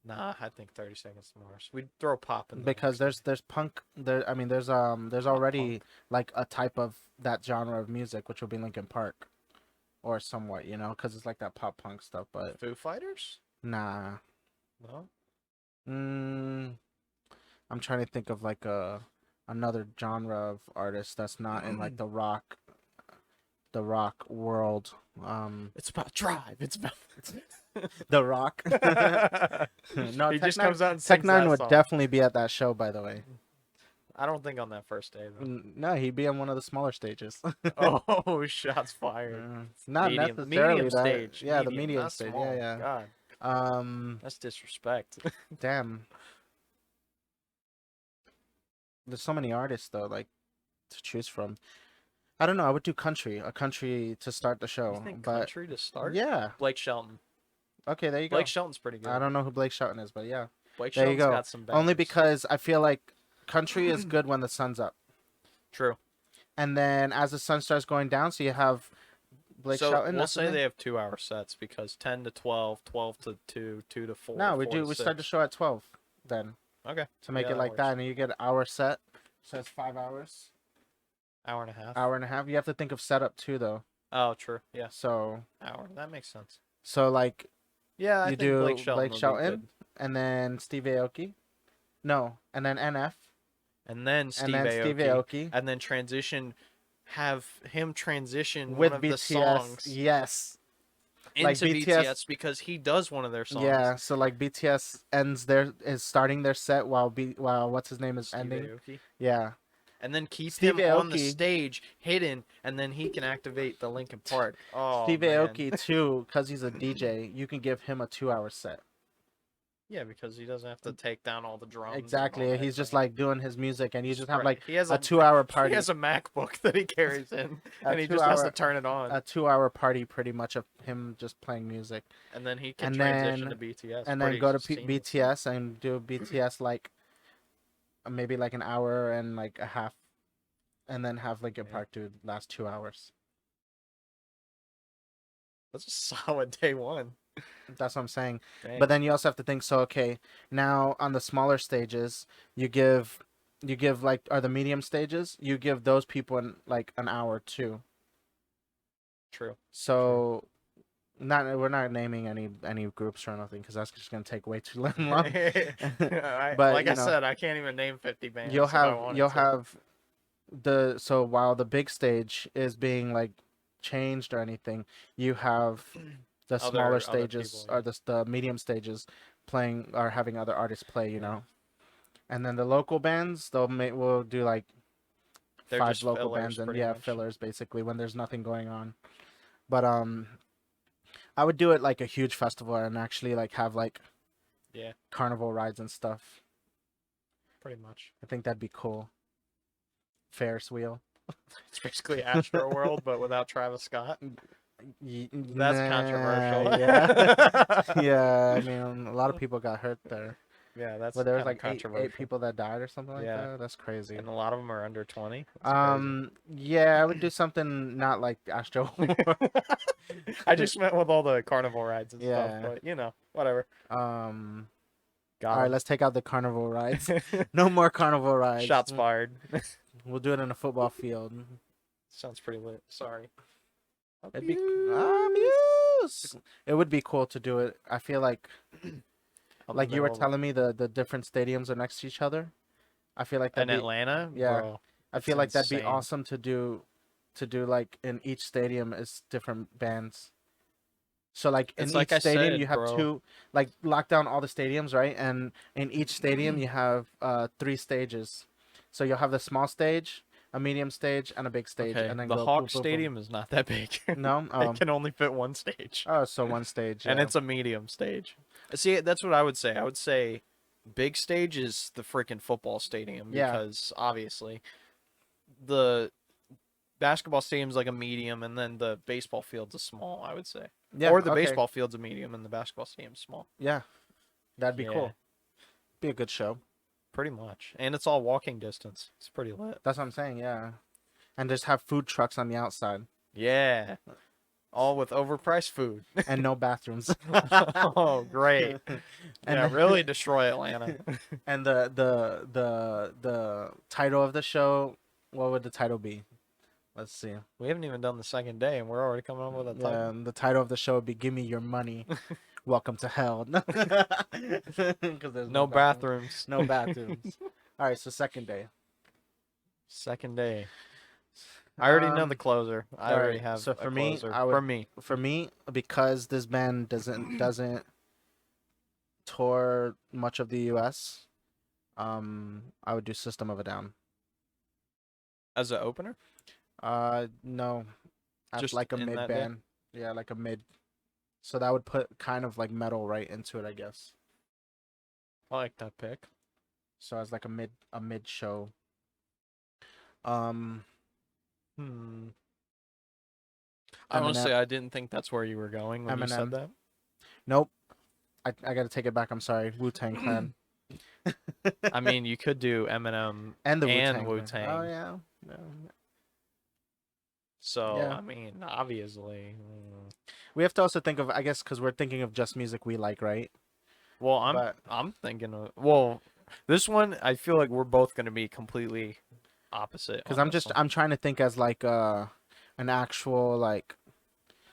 Speaker 1: nah, I think 30 seconds to Mars. We'd throw pop in the
Speaker 2: because
Speaker 1: next thing.
Speaker 2: there's punk there. I mean, there's
Speaker 1: Pop
Speaker 2: already
Speaker 1: punk.
Speaker 2: like a type of that genre of music, which will be Linkin Park, or somewhat, because it's like that pop punk stuff. But
Speaker 1: Foo Fighters?
Speaker 2: nah.
Speaker 1: No.
Speaker 2: Mm, I'm trying to think of like another genre of artist that's not in like the rock world.
Speaker 1: It's about drive. It's about.
Speaker 2: The Rock. No,
Speaker 1: He
Speaker 2: Tech
Speaker 1: just
Speaker 2: Nine.
Speaker 1: comes out and
Speaker 2: Tech
Speaker 1: sings
Speaker 2: Nine
Speaker 1: that
Speaker 2: would
Speaker 1: song.
Speaker 2: definitely be at that show, by the way.
Speaker 1: I don't think on that first day though.
Speaker 2: No, he'd be on one of the smaller stages.
Speaker 1: Oh, shots fired.
Speaker 2: Not
Speaker 1: Medium
Speaker 2: necessarily that.
Speaker 1: stage.
Speaker 2: Yeah, the
Speaker 1: Medium,
Speaker 2: medium
Speaker 1: not
Speaker 2: stage.
Speaker 1: small.
Speaker 2: Yeah,
Speaker 1: God,
Speaker 2: yeah.
Speaker 1: that's disrespect.
Speaker 2: Damn. There's so many artists though, like to choose from. I don't know. I would do a country to start the
Speaker 1: You
Speaker 2: show,
Speaker 1: think
Speaker 2: but
Speaker 1: country to start?
Speaker 2: yeah.
Speaker 1: Blake Shelton.
Speaker 2: Okay, there you
Speaker 1: Blake
Speaker 2: go.
Speaker 1: Shelton's pretty
Speaker 2: I
Speaker 1: good.
Speaker 2: don't know who Blake Shelton is, but yeah,
Speaker 1: Blake
Speaker 2: there you
Speaker 1: Shelton's
Speaker 2: go.
Speaker 1: got some
Speaker 2: Only
Speaker 1: bangers.
Speaker 2: because I feel like country is good when the sun's up,
Speaker 1: True.
Speaker 2: and then as the sun starts going down, so you have Blake
Speaker 1: So
Speaker 2: Shelton.
Speaker 1: we'll
Speaker 2: That's the
Speaker 1: say
Speaker 2: name.
Speaker 1: they have 2 hour sets because 10 to 12, 12 to 2, 2 to 4,
Speaker 2: No,
Speaker 1: 4 to
Speaker 2: we start the
Speaker 1: 6.
Speaker 2: show at 12 then,
Speaker 1: Okay.
Speaker 2: to make
Speaker 1: Yeah,
Speaker 2: it
Speaker 1: that
Speaker 2: like that,
Speaker 1: works.
Speaker 2: and you get an hour set, so it's 5 hours,
Speaker 1: Hour and a half.
Speaker 2: hour and a half. You have to think of setup too, though.
Speaker 1: Oh, true. Yeah.
Speaker 2: So
Speaker 1: Hour. That makes sense.
Speaker 2: like
Speaker 1: Yeah, I
Speaker 2: you
Speaker 1: think Blake
Speaker 2: do
Speaker 1: Shelton
Speaker 2: Blake
Speaker 1: would be
Speaker 2: Shelton,
Speaker 1: good.
Speaker 2: and then Steve Aoki, no, and then NF,
Speaker 1: And then
Speaker 2: and
Speaker 1: Steve
Speaker 2: then Steve
Speaker 1: Aoki.
Speaker 2: Aoki
Speaker 1: And then have him transition one
Speaker 2: with
Speaker 1: of the
Speaker 2: BTS.
Speaker 1: songs
Speaker 2: Yes, like
Speaker 1: into
Speaker 2: BTS.
Speaker 1: BTS because he does one of their songs.
Speaker 2: Yeah, so like BTS is starting their set while what's his name is
Speaker 1: Steve
Speaker 2: ending.
Speaker 1: Aoki.
Speaker 2: Yeah,
Speaker 1: And then keep
Speaker 2: Steve
Speaker 1: him on the
Speaker 2: Aoki.
Speaker 1: stage hidden, and then he can activate the Linkin Park. Oh
Speaker 2: Steve
Speaker 1: man.
Speaker 2: Aoki too, because he's a DJ. You can give him a 2 hour set.
Speaker 1: Yeah, because he doesn't have to take down all the drums and all
Speaker 2: Exactly.
Speaker 1: that
Speaker 2: He's just
Speaker 1: crap.
Speaker 2: like doing his music, and you just have
Speaker 1: Right.
Speaker 2: like a 2 hour
Speaker 1: He
Speaker 2: party.
Speaker 1: has a MacBook that he carries in,
Speaker 2: A
Speaker 1: and he
Speaker 2: two
Speaker 1: just has to
Speaker 2: hour
Speaker 1: turn it on,
Speaker 2: a 2 hour party pretty much of him just playing music,
Speaker 1: and then he can
Speaker 2: and
Speaker 1: transition to
Speaker 2: then
Speaker 1: BTS
Speaker 2: and then
Speaker 1: pretty
Speaker 2: go to
Speaker 1: seamlessly.
Speaker 2: BTS and do BTS like maybe like an hour and like a half, and then have Linkin
Speaker 1: Yeah.
Speaker 2: Park do last 2 hours.
Speaker 1: That's a solid day one.
Speaker 2: That's what I'm saying.
Speaker 1: Dang.
Speaker 2: But then you also have to think, so okay, now on the smaller stages, you give like, are the medium stages, you give those people in like an hour too.
Speaker 1: True.
Speaker 2: So not we're not naming any groups or nothing because that's just gonna take way too long. But
Speaker 1: Like I said, I can't even name 50 bands if I wanted
Speaker 2: you'll
Speaker 1: to.
Speaker 2: have so while the big stage is being like changed or anything, you have the smaller
Speaker 1: Other
Speaker 2: stages
Speaker 1: people,
Speaker 2: or
Speaker 1: yeah.
Speaker 2: the medium stages playing or having other artists play, you
Speaker 1: Yeah.
Speaker 2: know. And then the local bands, will do like
Speaker 1: They're
Speaker 2: five
Speaker 1: just
Speaker 2: local bands
Speaker 1: fillers,
Speaker 2: and
Speaker 1: pretty
Speaker 2: yeah,
Speaker 1: much.
Speaker 2: fillers basically when there's nothing going on. But I would do it like a huge festival and actually like have like
Speaker 1: Yeah,
Speaker 2: carnival rides and stuff.
Speaker 1: pretty much.
Speaker 2: I think that'd be cool. Ferris wheel.
Speaker 1: It's basically Astro World, but without Travis Scott. That's
Speaker 2: Nah,
Speaker 1: controversial.
Speaker 2: yeah. Yeah, I mean, a lot of people got hurt there.
Speaker 1: Yeah, that's
Speaker 2: But there was
Speaker 1: kind of
Speaker 2: like eight
Speaker 1: controversial.
Speaker 2: people that died or something like
Speaker 1: Yeah,
Speaker 2: that. That's crazy.
Speaker 1: and a lot of them are under 20. That's crazy.
Speaker 2: Yeah, I would do something not like Astro World.
Speaker 1: I just meant with all the carnival rides and stuff,
Speaker 2: Yeah.
Speaker 1: but whatever.
Speaker 2: Um. All
Speaker 1: Got
Speaker 2: right,
Speaker 1: 'em.
Speaker 2: let's take out the carnival rides. No more carnival rides.
Speaker 1: Shots fired.
Speaker 2: We'll do it in a football field.
Speaker 1: Sounds pretty lit. Sorry.
Speaker 2: It'd be
Speaker 1: Abuse.
Speaker 2: abuse. It would be cool to do it. I feel like
Speaker 1: Out the
Speaker 2: you were
Speaker 1: middle of
Speaker 2: telling me the different stadiums are next to each other. I feel like
Speaker 1: in
Speaker 2: that'd be
Speaker 1: Atlanta,
Speaker 2: yeah.
Speaker 1: bro.
Speaker 2: I
Speaker 1: It's
Speaker 2: feel like that'd be
Speaker 1: insane.
Speaker 2: awesome to do like in each stadium is different bands. So like in
Speaker 1: It's
Speaker 2: each
Speaker 1: like I
Speaker 2: stadium you
Speaker 1: said,
Speaker 2: have
Speaker 1: bro.
Speaker 2: two, like lock down all the stadiums, right? And in each stadium you have three stages. So you'll have the small stage, a medium stage, and a big stage,
Speaker 1: Okay,
Speaker 2: and then
Speaker 1: the
Speaker 2: go boom
Speaker 1: Hawk
Speaker 2: boom boom.
Speaker 1: Stadium is not that big.
Speaker 2: No?
Speaker 1: It can only fit one stage,
Speaker 2: Oh, so one stage,
Speaker 1: and
Speaker 2: yeah.
Speaker 1: it's a medium stage. See, that's what I would say. I would say big stage is the freaking football stadium
Speaker 2: Yeah.
Speaker 1: because obviously the basketball stadium's like a medium, and then the baseball field's a small. I would say,
Speaker 2: Yeah,
Speaker 1: or the
Speaker 2: okay.
Speaker 1: baseball field's a medium, and the basketball stadium's small.
Speaker 2: Yeah. That'd be
Speaker 1: Yeah,
Speaker 2: cool. Be a good show.
Speaker 1: pretty much, and it's all walking distance. It's pretty lit.
Speaker 2: That's what I'm saying, yeah. And just have food trucks on the outside.
Speaker 1: Yeah, all with overpriced food.
Speaker 2: And no bathrooms.
Speaker 1: Oh, great.
Speaker 2: And
Speaker 1: Yeah, really destroy Atlanta.
Speaker 2: and the title of the show, what would the title be? Let's see.
Speaker 1: We haven't even done the second day, and we're already coming up with a
Speaker 2: Yeah,
Speaker 1: title.
Speaker 2: and the title of the show would be "Give Me Your Money, Welcome to Hell." Because there's
Speaker 1: No
Speaker 2: bathrooms.
Speaker 1: bathrooms.
Speaker 2: No bathrooms. All right, so second day.
Speaker 1: Second day. I already know the closer. I
Speaker 2: all
Speaker 1: already
Speaker 2: right,
Speaker 1: have
Speaker 2: so
Speaker 1: a
Speaker 2: for me,
Speaker 1: closer.
Speaker 2: I would
Speaker 1: For me.
Speaker 2: for me because this band doesn't tour much of the U.S. I would do System of a Down.
Speaker 1: As an opener?
Speaker 2: No, at
Speaker 1: Just
Speaker 2: like a
Speaker 1: in
Speaker 2: mid
Speaker 1: that day?
Speaker 2: band. Yeah, like a mid. So that would put kind of like metal right into it, I guess.
Speaker 1: I like that pick.
Speaker 2: So as like a mid show. Um,
Speaker 1: Hmm.
Speaker 2: Eminem.
Speaker 1: Honestly, I didn't think that's where you were going when you said
Speaker 2: Eminem.
Speaker 1: that.
Speaker 2: Nope. I gotta take it back. I'm sorry. Wu-Tang Clan.
Speaker 1: I mean, you could do Eminem
Speaker 2: and the
Speaker 1: and
Speaker 2: Wu-Tang Clan.
Speaker 1: Wu-Tang.
Speaker 2: Oh yeah. Yeah.
Speaker 1: So,
Speaker 2: Yeah.
Speaker 1: I mean, obviously.
Speaker 2: We have to also think of, I guess, because we're thinking of just music we like, right?
Speaker 1: Well,
Speaker 2: But
Speaker 1: I'm thinking of this one I feel like we're both going to be completely opposite
Speaker 2: because
Speaker 1: on this one.
Speaker 2: I'm trying to think as like an actual like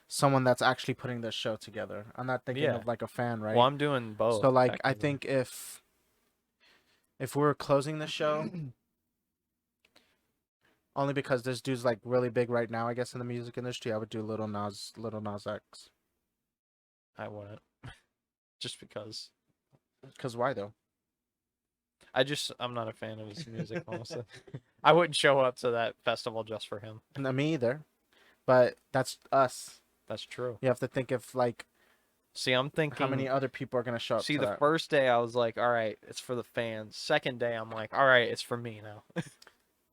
Speaker 2: someone that's actually putting this show together. I'm not thinking
Speaker 1: Yeah.
Speaker 2: of like a fan, right?
Speaker 1: Well, I'm doing both.
Speaker 2: So like I
Speaker 1: technically.
Speaker 2: think if we're closing the show, only because this dude's like really big right now, I guess in the music industry, I would do Little Nas X.
Speaker 1: I wouldn't. Just because
Speaker 2: Cause why though?
Speaker 1: I'm not a fan of his music, honestly. I wouldn't show up to that festival just for him.
Speaker 2: Not me either. But that's us.
Speaker 1: That's true.
Speaker 2: You have to think if like
Speaker 1: See, I'm
Speaker 2: how many
Speaker 1: thinking.
Speaker 2: other people are gonna show up
Speaker 1: See,
Speaker 2: to
Speaker 1: the
Speaker 2: that.
Speaker 1: first day I was like, all right, it's for the fans. Second day, I'm like, all right, it's for me now.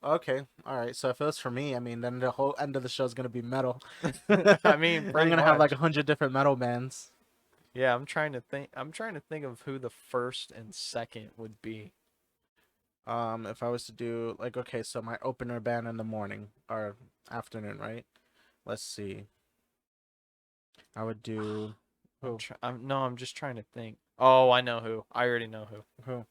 Speaker 2: Okay, all right. So if it was for me, I mean, then the whole end of the show is gonna be metal.
Speaker 1: I mean,
Speaker 2: I'm
Speaker 1: pretty
Speaker 2: gonna have like
Speaker 1: much.
Speaker 2: 100 different metal bands.
Speaker 1: Yeah, I'm trying to think. I'm trying to think of who the first and second would be.
Speaker 2: If I was to do like, okay, so my opener band in the morning or afternoon, right? Let's see. I would do who?
Speaker 1: I'm just trying to think. Oh, I know who. I already know who.
Speaker 2: Who?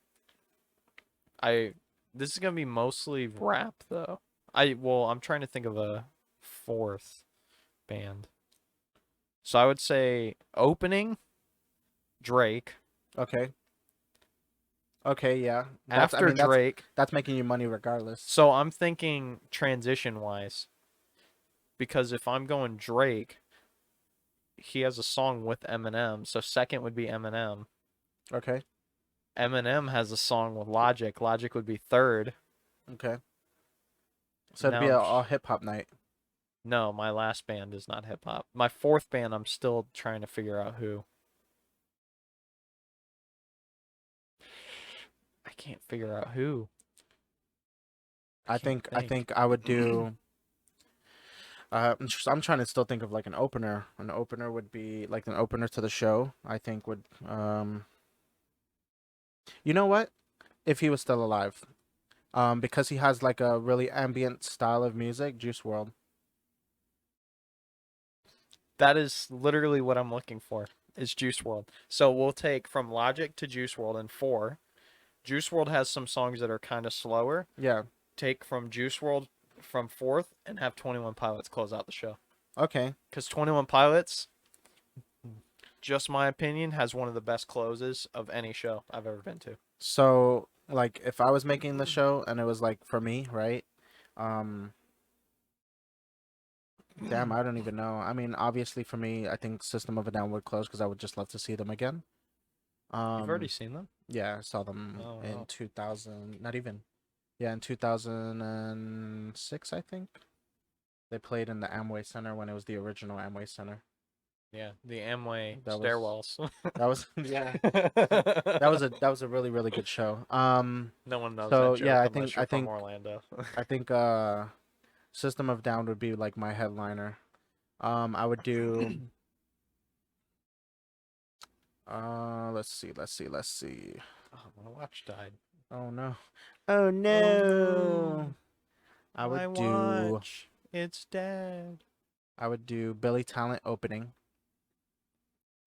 Speaker 1: I This is gonna be mostly rap though. I'm trying to think of a fourth band. So I would say opening Drake.
Speaker 2: Okay. Okay, yeah. That's I
Speaker 1: After
Speaker 2: mean
Speaker 1: Drake.
Speaker 2: that's making you money regardless.
Speaker 1: So I'm thinking transition wise because if I'm going Drake, he has a song with Eminem. So second would be Eminem.
Speaker 2: Okay.
Speaker 1: Eminem has a song with Logic. Logic would be third.
Speaker 2: Okay. So it'd
Speaker 1: Now
Speaker 2: be
Speaker 1: I'm
Speaker 2: a hip hop night.
Speaker 1: No, my last band is not hip hop. My fourth band, I'm still trying to figure out who. I can't figure out who. I can't
Speaker 2: I
Speaker 1: think.
Speaker 2: think I would do. I'm trying to still think of like an opener. An opener would be like an opener to the show. I think would. You know what? If he was still alive, because he has like a really ambient style of music. Juice World.
Speaker 1: That is literally what I'm looking for. Is Juice World. So we'll take from Logic to Juice World in four. Juice World has some songs that are kind of slower.
Speaker 2: Yeah.
Speaker 1: Take from Juice World from fourth and have 21 Pilots close out the show.
Speaker 2: Okay.
Speaker 1: Because 21 Pilots, just my opinion, has one of the best closes of any show I've ever been to.
Speaker 2: So like, if I was making the show and it was like for me, right? Um. Damn, I don't even know. I mean, obviously for me, I think System of a Down would close because I would just love to see them again.
Speaker 1: You've already seen them?
Speaker 2: Yeah, I saw them
Speaker 1: Oh,
Speaker 2: in
Speaker 1: wow.
Speaker 2: 2000, not even. Yeah, in 2006, I think. They played in the Amway Center when it was the original Amway Center.
Speaker 1: Yeah, the Amway
Speaker 2: That was
Speaker 1: stairwells.
Speaker 2: yeah. That was a really really good show.
Speaker 1: No one knows that
Speaker 2: So yeah,
Speaker 1: joke unless
Speaker 2: I
Speaker 1: you're from
Speaker 2: think
Speaker 1: Orlando.
Speaker 2: I think System of a Down would be like my headliner. I would do let's see.
Speaker 1: Oh, my watch died.
Speaker 2: Oh no. Oh
Speaker 1: Oh
Speaker 2: no.
Speaker 1: no,
Speaker 2: I
Speaker 1: my
Speaker 2: would do
Speaker 1: watch, it's dead.
Speaker 2: Billy Talent opening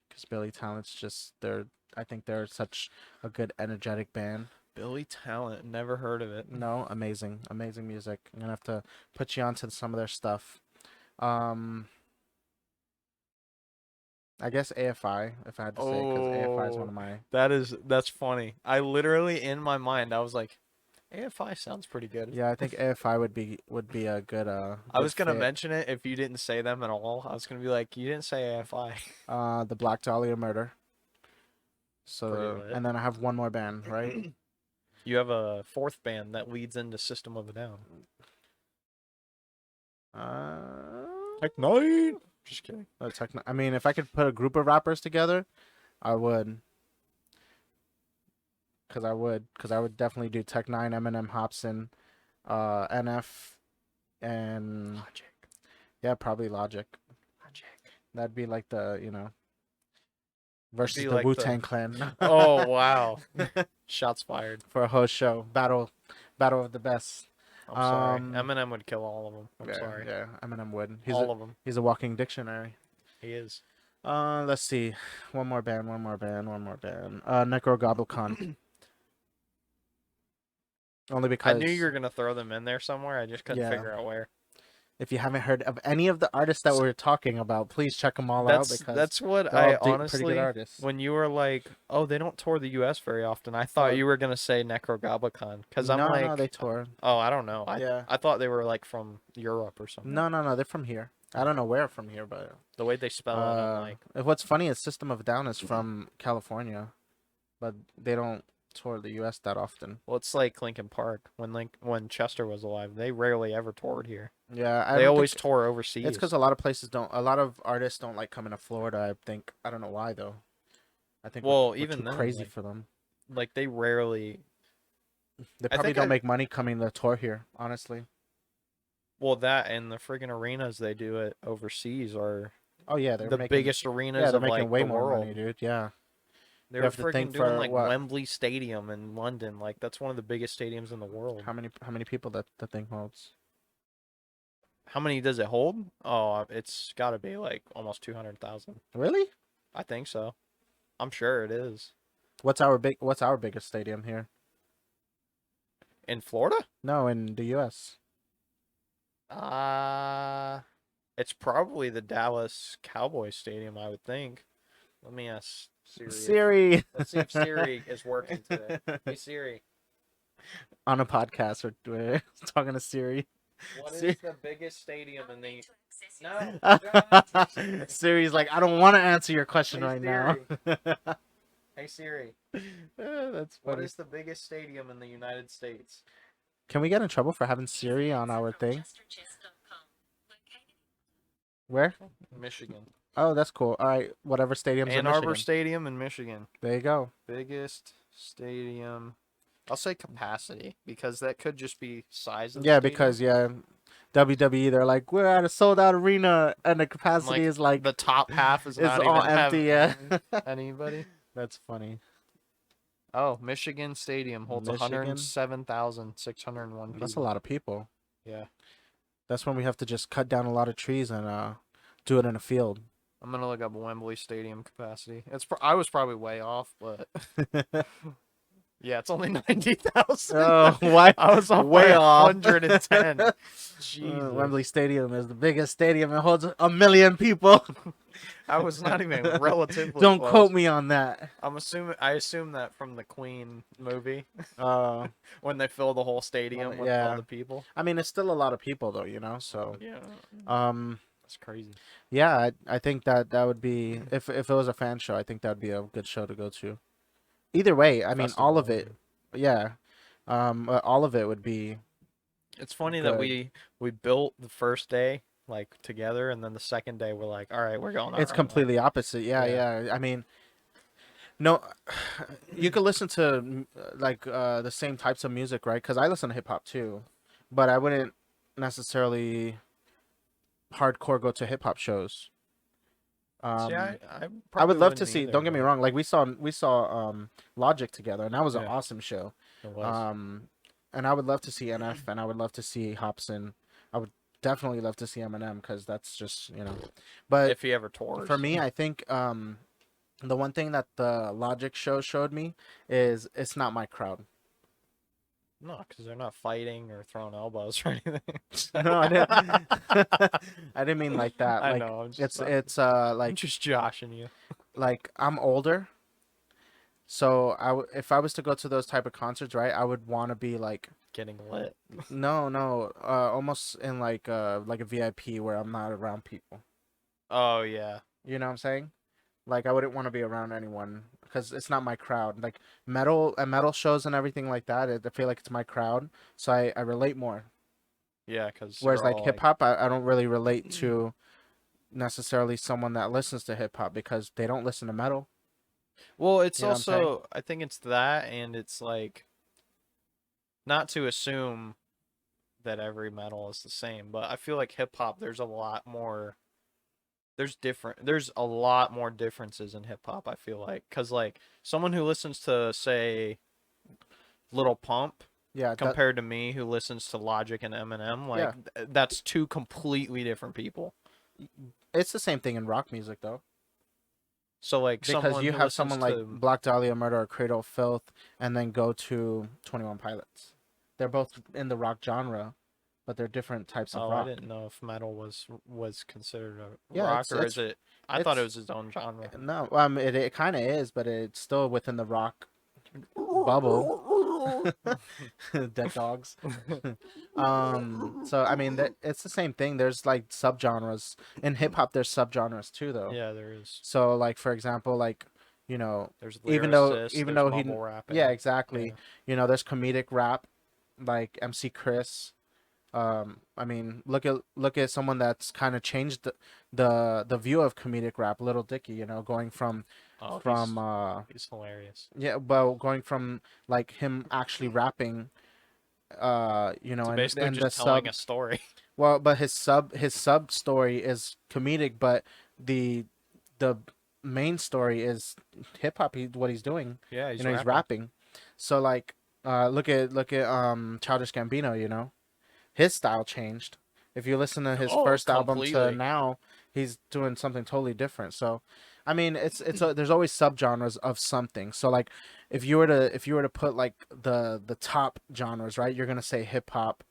Speaker 2: because Billy Talent's just they're I think they're such a good energetic band.
Speaker 1: Billy Talent, never heard of it.
Speaker 2: No, amazing music. I'm gonna have to put you onto some of their stuff. Um, I guess AFI if I had to say because AFI is one
Speaker 1: Oh,
Speaker 2: of my
Speaker 1: that's funny. I literally in my mind I was like, AFI sounds pretty good.
Speaker 2: yeah. I think AFI would be a good
Speaker 1: I
Speaker 2: good
Speaker 1: was gonna
Speaker 2: fit.
Speaker 1: mention it if you didn't say them at all. I was gonna be like, you didn't say AFI.
Speaker 2: The Black Dahlia Murder.
Speaker 1: Pretty
Speaker 2: So
Speaker 1: lit.
Speaker 2: and then I have one more band, right?
Speaker 1: You have a fourth band that leads into System of a Down. Tech Nine. Just kidding.
Speaker 2: I mean, if I could put a group of rappers together, I would. Cause I would definitely do Tech Nine, Eminem, Hobson, NF, and
Speaker 1: Logic.
Speaker 2: yeah, probably Logic.
Speaker 1: Logic.
Speaker 2: That'd be like the
Speaker 1: That'd
Speaker 2: versus
Speaker 1: be
Speaker 2: the
Speaker 1: like
Speaker 2: Wu
Speaker 1: the.
Speaker 2: Tang Clan.
Speaker 1: Oh wow. Shots fired.
Speaker 2: For a host show battle of the best.
Speaker 1: I'm sorry.
Speaker 2: Um,
Speaker 1: Eminem would kill all of them. I'm sorry.
Speaker 2: yeah, Eminem would.
Speaker 1: All of them.
Speaker 2: He's a walking dictionary.
Speaker 1: He is.
Speaker 2: Let's see, one more band. Necro Gobblecon. Only
Speaker 1: I
Speaker 2: because
Speaker 1: knew you were gonna throw them in there somewhere. I just couldn't
Speaker 2: yeah.
Speaker 1: figure out where.
Speaker 2: If you haven't heard of any of the artists that we're talking about, please check them all out because
Speaker 1: That's what
Speaker 2: they're all
Speaker 1: I
Speaker 2: pretty good
Speaker 1: honestly.
Speaker 2: artists.
Speaker 1: When you were like, "Oh, they don't tour the U.S. very often," I thought
Speaker 2: Oh.
Speaker 1: you were gonna say Necrogoblicon because I'm
Speaker 2: No,
Speaker 1: like,
Speaker 2: they tour.
Speaker 1: oh, I don't know.
Speaker 2: Yeah.
Speaker 1: I thought they were like from Europe or something.
Speaker 2: No, they're from here. I don't know where from here, but
Speaker 1: The way they spell it, I'm like,
Speaker 2: what's funny is System of a Down is from California, but they don't tour the U.S. that often.
Speaker 1: well, it's like Linkin Park when Chester was alive. They rarely ever toured here.
Speaker 2: Yeah, I
Speaker 1: They
Speaker 2: don't
Speaker 1: always
Speaker 2: think
Speaker 1: tour overseas.
Speaker 2: it's because a lot of places don't. A lot of artists don't like coming to Florida. I think I don't know why though. I think
Speaker 1: Well,
Speaker 2: we're
Speaker 1: even
Speaker 2: too
Speaker 1: then,
Speaker 2: crazy
Speaker 1: like-
Speaker 2: for them.
Speaker 1: Like they rarely.
Speaker 2: They
Speaker 1: I
Speaker 2: probably
Speaker 1: think
Speaker 2: don't
Speaker 1: I-
Speaker 2: make money coming to tour here. Honestly.
Speaker 1: Well, that and the friggin' arenas they do it overseas are
Speaker 2: Oh yeah, they're
Speaker 1: the
Speaker 2: making
Speaker 1: biggest arenas
Speaker 2: yeah they're
Speaker 1: of
Speaker 2: making
Speaker 1: like
Speaker 2: way
Speaker 1: the
Speaker 2: more
Speaker 1: world.
Speaker 2: money, dude. Yeah.
Speaker 1: They
Speaker 2: You
Speaker 1: were
Speaker 2: have to think
Speaker 1: friggin' doing
Speaker 2: for
Speaker 1: like
Speaker 2: what?
Speaker 1: Wembley Stadium in London. Like that's one of the biggest stadiums in the world.
Speaker 2: How many people that the thing holds?
Speaker 1: How many does it hold? Oh, it's got to be like almost 200,000.
Speaker 2: Really?
Speaker 1: I think so. I'm sure it is.
Speaker 2: What's our biggest stadium here?
Speaker 1: In Florida?
Speaker 2: No, in the U.S.
Speaker 1: Uh, it's probably the Dallas Cowboys Stadium, I would think. Let me ask Siri.
Speaker 2: Siri.
Speaker 1: Let's see if Siri is working today. Hey Siri,
Speaker 2: On a podcast, we're talking to Siri.
Speaker 1: what is
Speaker 2: Siri.
Speaker 1: the biggest stadium in the? No.
Speaker 2: Siri's like, I don't want to answer your question
Speaker 1: Hey
Speaker 2: right now.
Speaker 1: Hey Siri,
Speaker 2: That's
Speaker 1: what
Speaker 2: funny.
Speaker 1: is the biggest stadium in the United States?
Speaker 2: Can we get in trouble for having Siri on our thing? Where?
Speaker 1: Michigan.
Speaker 2: Oh, that's cool. All right, whatever stadiums in
Speaker 1: Ann Arbor
Speaker 2: Michigan.
Speaker 1: Stadium in Michigan.
Speaker 2: There you go.
Speaker 1: Biggest stadium. I'll say capacity because that could just be size of the
Speaker 2: Yeah,
Speaker 1: stadium.
Speaker 2: because WWE, they're like, we're at a sold out arena, and the
Speaker 1: And,
Speaker 2: capacity is like
Speaker 1: the top half is
Speaker 2: it's
Speaker 1: not
Speaker 2: all
Speaker 1: even
Speaker 2: empty. Yeah,
Speaker 1: anybody.
Speaker 2: that's funny.
Speaker 1: Oh, Michigan Stadium holds
Speaker 2: Michigan?
Speaker 1: 107,601
Speaker 2: That's a
Speaker 1: people.
Speaker 2: lot of people.
Speaker 1: Yeah.
Speaker 2: That's when we have to just cut down a lot of trees and do it in a field.
Speaker 1: I'm gonna look up Wembley Stadium capacity. I was probably way off, but yeah, it's only 90,000.
Speaker 2: Oh, why?
Speaker 1: I was off
Speaker 2: Way
Speaker 1: by
Speaker 2: off.
Speaker 1: 110. Jesus.
Speaker 2: Wembley Stadium is the biggest stadium. It holds 1 million people.
Speaker 1: I was not even relatively
Speaker 2: Don't
Speaker 1: close.
Speaker 2: quote me on that.
Speaker 1: I assume that from the Queen movie
Speaker 2: Uh,
Speaker 1: when they fill the whole stadium with
Speaker 2: yeah.
Speaker 1: all the people.
Speaker 2: I mean, it's still a lot of people though, so
Speaker 1: Yeah.
Speaker 2: um
Speaker 1: That's crazy.
Speaker 2: yeah, I think that would be if it was a fan show, I think that would be a good show to go to. Either way, I mean, all of it, yeah, all of it would be.
Speaker 1: It's funny that we built the first day like together, and then the second day we're like, all right, we're going.
Speaker 2: It's completely opposite. Yeah. I mean, no, you could listen to like the same types of music, right? Because I listen to hip hop too, but I wouldn't necessarily hardcore go to hip hop shows.
Speaker 1: See,
Speaker 2: I would love to
Speaker 1: wouldn't
Speaker 2: see.
Speaker 1: either,
Speaker 2: Don't get me
Speaker 1: but
Speaker 2: wrong. Like we saw Logic together, and that was an
Speaker 1: Yeah.
Speaker 2: awesome show.
Speaker 1: It was.
Speaker 2: And I would love to see NF, and I would love to see Hobson. I would definitely love to see Eminem because that's just But
Speaker 1: If he ever tours.
Speaker 2: for me, I think the one thing that the Logic show showed me is it's not my crowd.
Speaker 1: No, because they're not fighting or throwing elbows or anything.
Speaker 2: No, I didn't. I didn't mean like that.
Speaker 1: I
Speaker 2: Like
Speaker 1: know.
Speaker 2: it's
Speaker 1: I'm just joshing you.
Speaker 2: like I'm older, so if I was to go to those type of concerts, right, I would want to be like
Speaker 1: Getting lit.
Speaker 2: no, almost in like a VIP where I'm not around people.
Speaker 1: Oh yeah.
Speaker 2: You know what I'm saying? Like I wouldn't want to be around anyone because it's not my crowd. Like metal shows and everything like that, I feel like it's my crowd, so I relate more.
Speaker 1: Yeah, because
Speaker 2: Whereas like hip hop, I don't really relate to necessarily someone that listens to hip hop because they don't listen to metal.
Speaker 1: Well, it's
Speaker 2: You know what I'm saying?
Speaker 1: also I think it's that, and it's like not to assume that every metal is the same, but I feel like hip hop there's a lot more. There's a lot more differences in hip hop. I feel like because like someone who listens to say Little Pump
Speaker 2: Yeah,
Speaker 1: compared to me who listens to Logic and Eminem, like that's two completely different people.
Speaker 2: it's the same thing in rock music though.
Speaker 1: So like
Speaker 2: Because
Speaker 1: someone
Speaker 2: you
Speaker 1: who
Speaker 2: have
Speaker 1: listens
Speaker 2: someone like
Speaker 1: to
Speaker 2: Black Dahlia Murder or Cradle of Filth, and then go to 21 Pilots. They're both in the rock genre, but they're different types of
Speaker 1: oh,
Speaker 2: rock.
Speaker 1: I didn't know if metal was considered a
Speaker 2: Yeah,
Speaker 1: rock or is
Speaker 2: it's
Speaker 1: it? I thought it
Speaker 2: it's
Speaker 1: was its own genre.
Speaker 2: no, it kind of is, but it's still within the rock bubble. Dead dogs. So I mean, it's the same thing. There's like subgenres in hip hop. There's subgenres too, though.
Speaker 1: Yeah, there is.
Speaker 2: So like for example, like
Speaker 1: There's
Speaker 2: even though
Speaker 1: lyricists,
Speaker 2: even
Speaker 1: there's
Speaker 2: though he
Speaker 1: mumble rapping.
Speaker 2: yeah exactly
Speaker 1: Yeah.
Speaker 2: there's comedic rap like MC Chris. I mean, look at someone that's kind of changed the view of comedic rap, Little Dicky. Going from
Speaker 1: Oh, he's hilarious.
Speaker 2: yeah, well, going from like him actually rapping,
Speaker 1: So basically
Speaker 2: and the
Speaker 1: just telling
Speaker 2: sub.
Speaker 1: a story.
Speaker 2: Well, but his sub story is comedic, but the main story is hip hop. What he's doing,
Speaker 1: Yeah, he's
Speaker 2: he's rapping. So like, look at Childish Gambino. His style changed, If you listen to his
Speaker 1: Oh,
Speaker 2: first album to
Speaker 1: completely.
Speaker 2: now, he's doing something totally different. So, I mean, there's always subgenres of something. So like, if you were to put like the top genres, right? You're gonna say hip hop,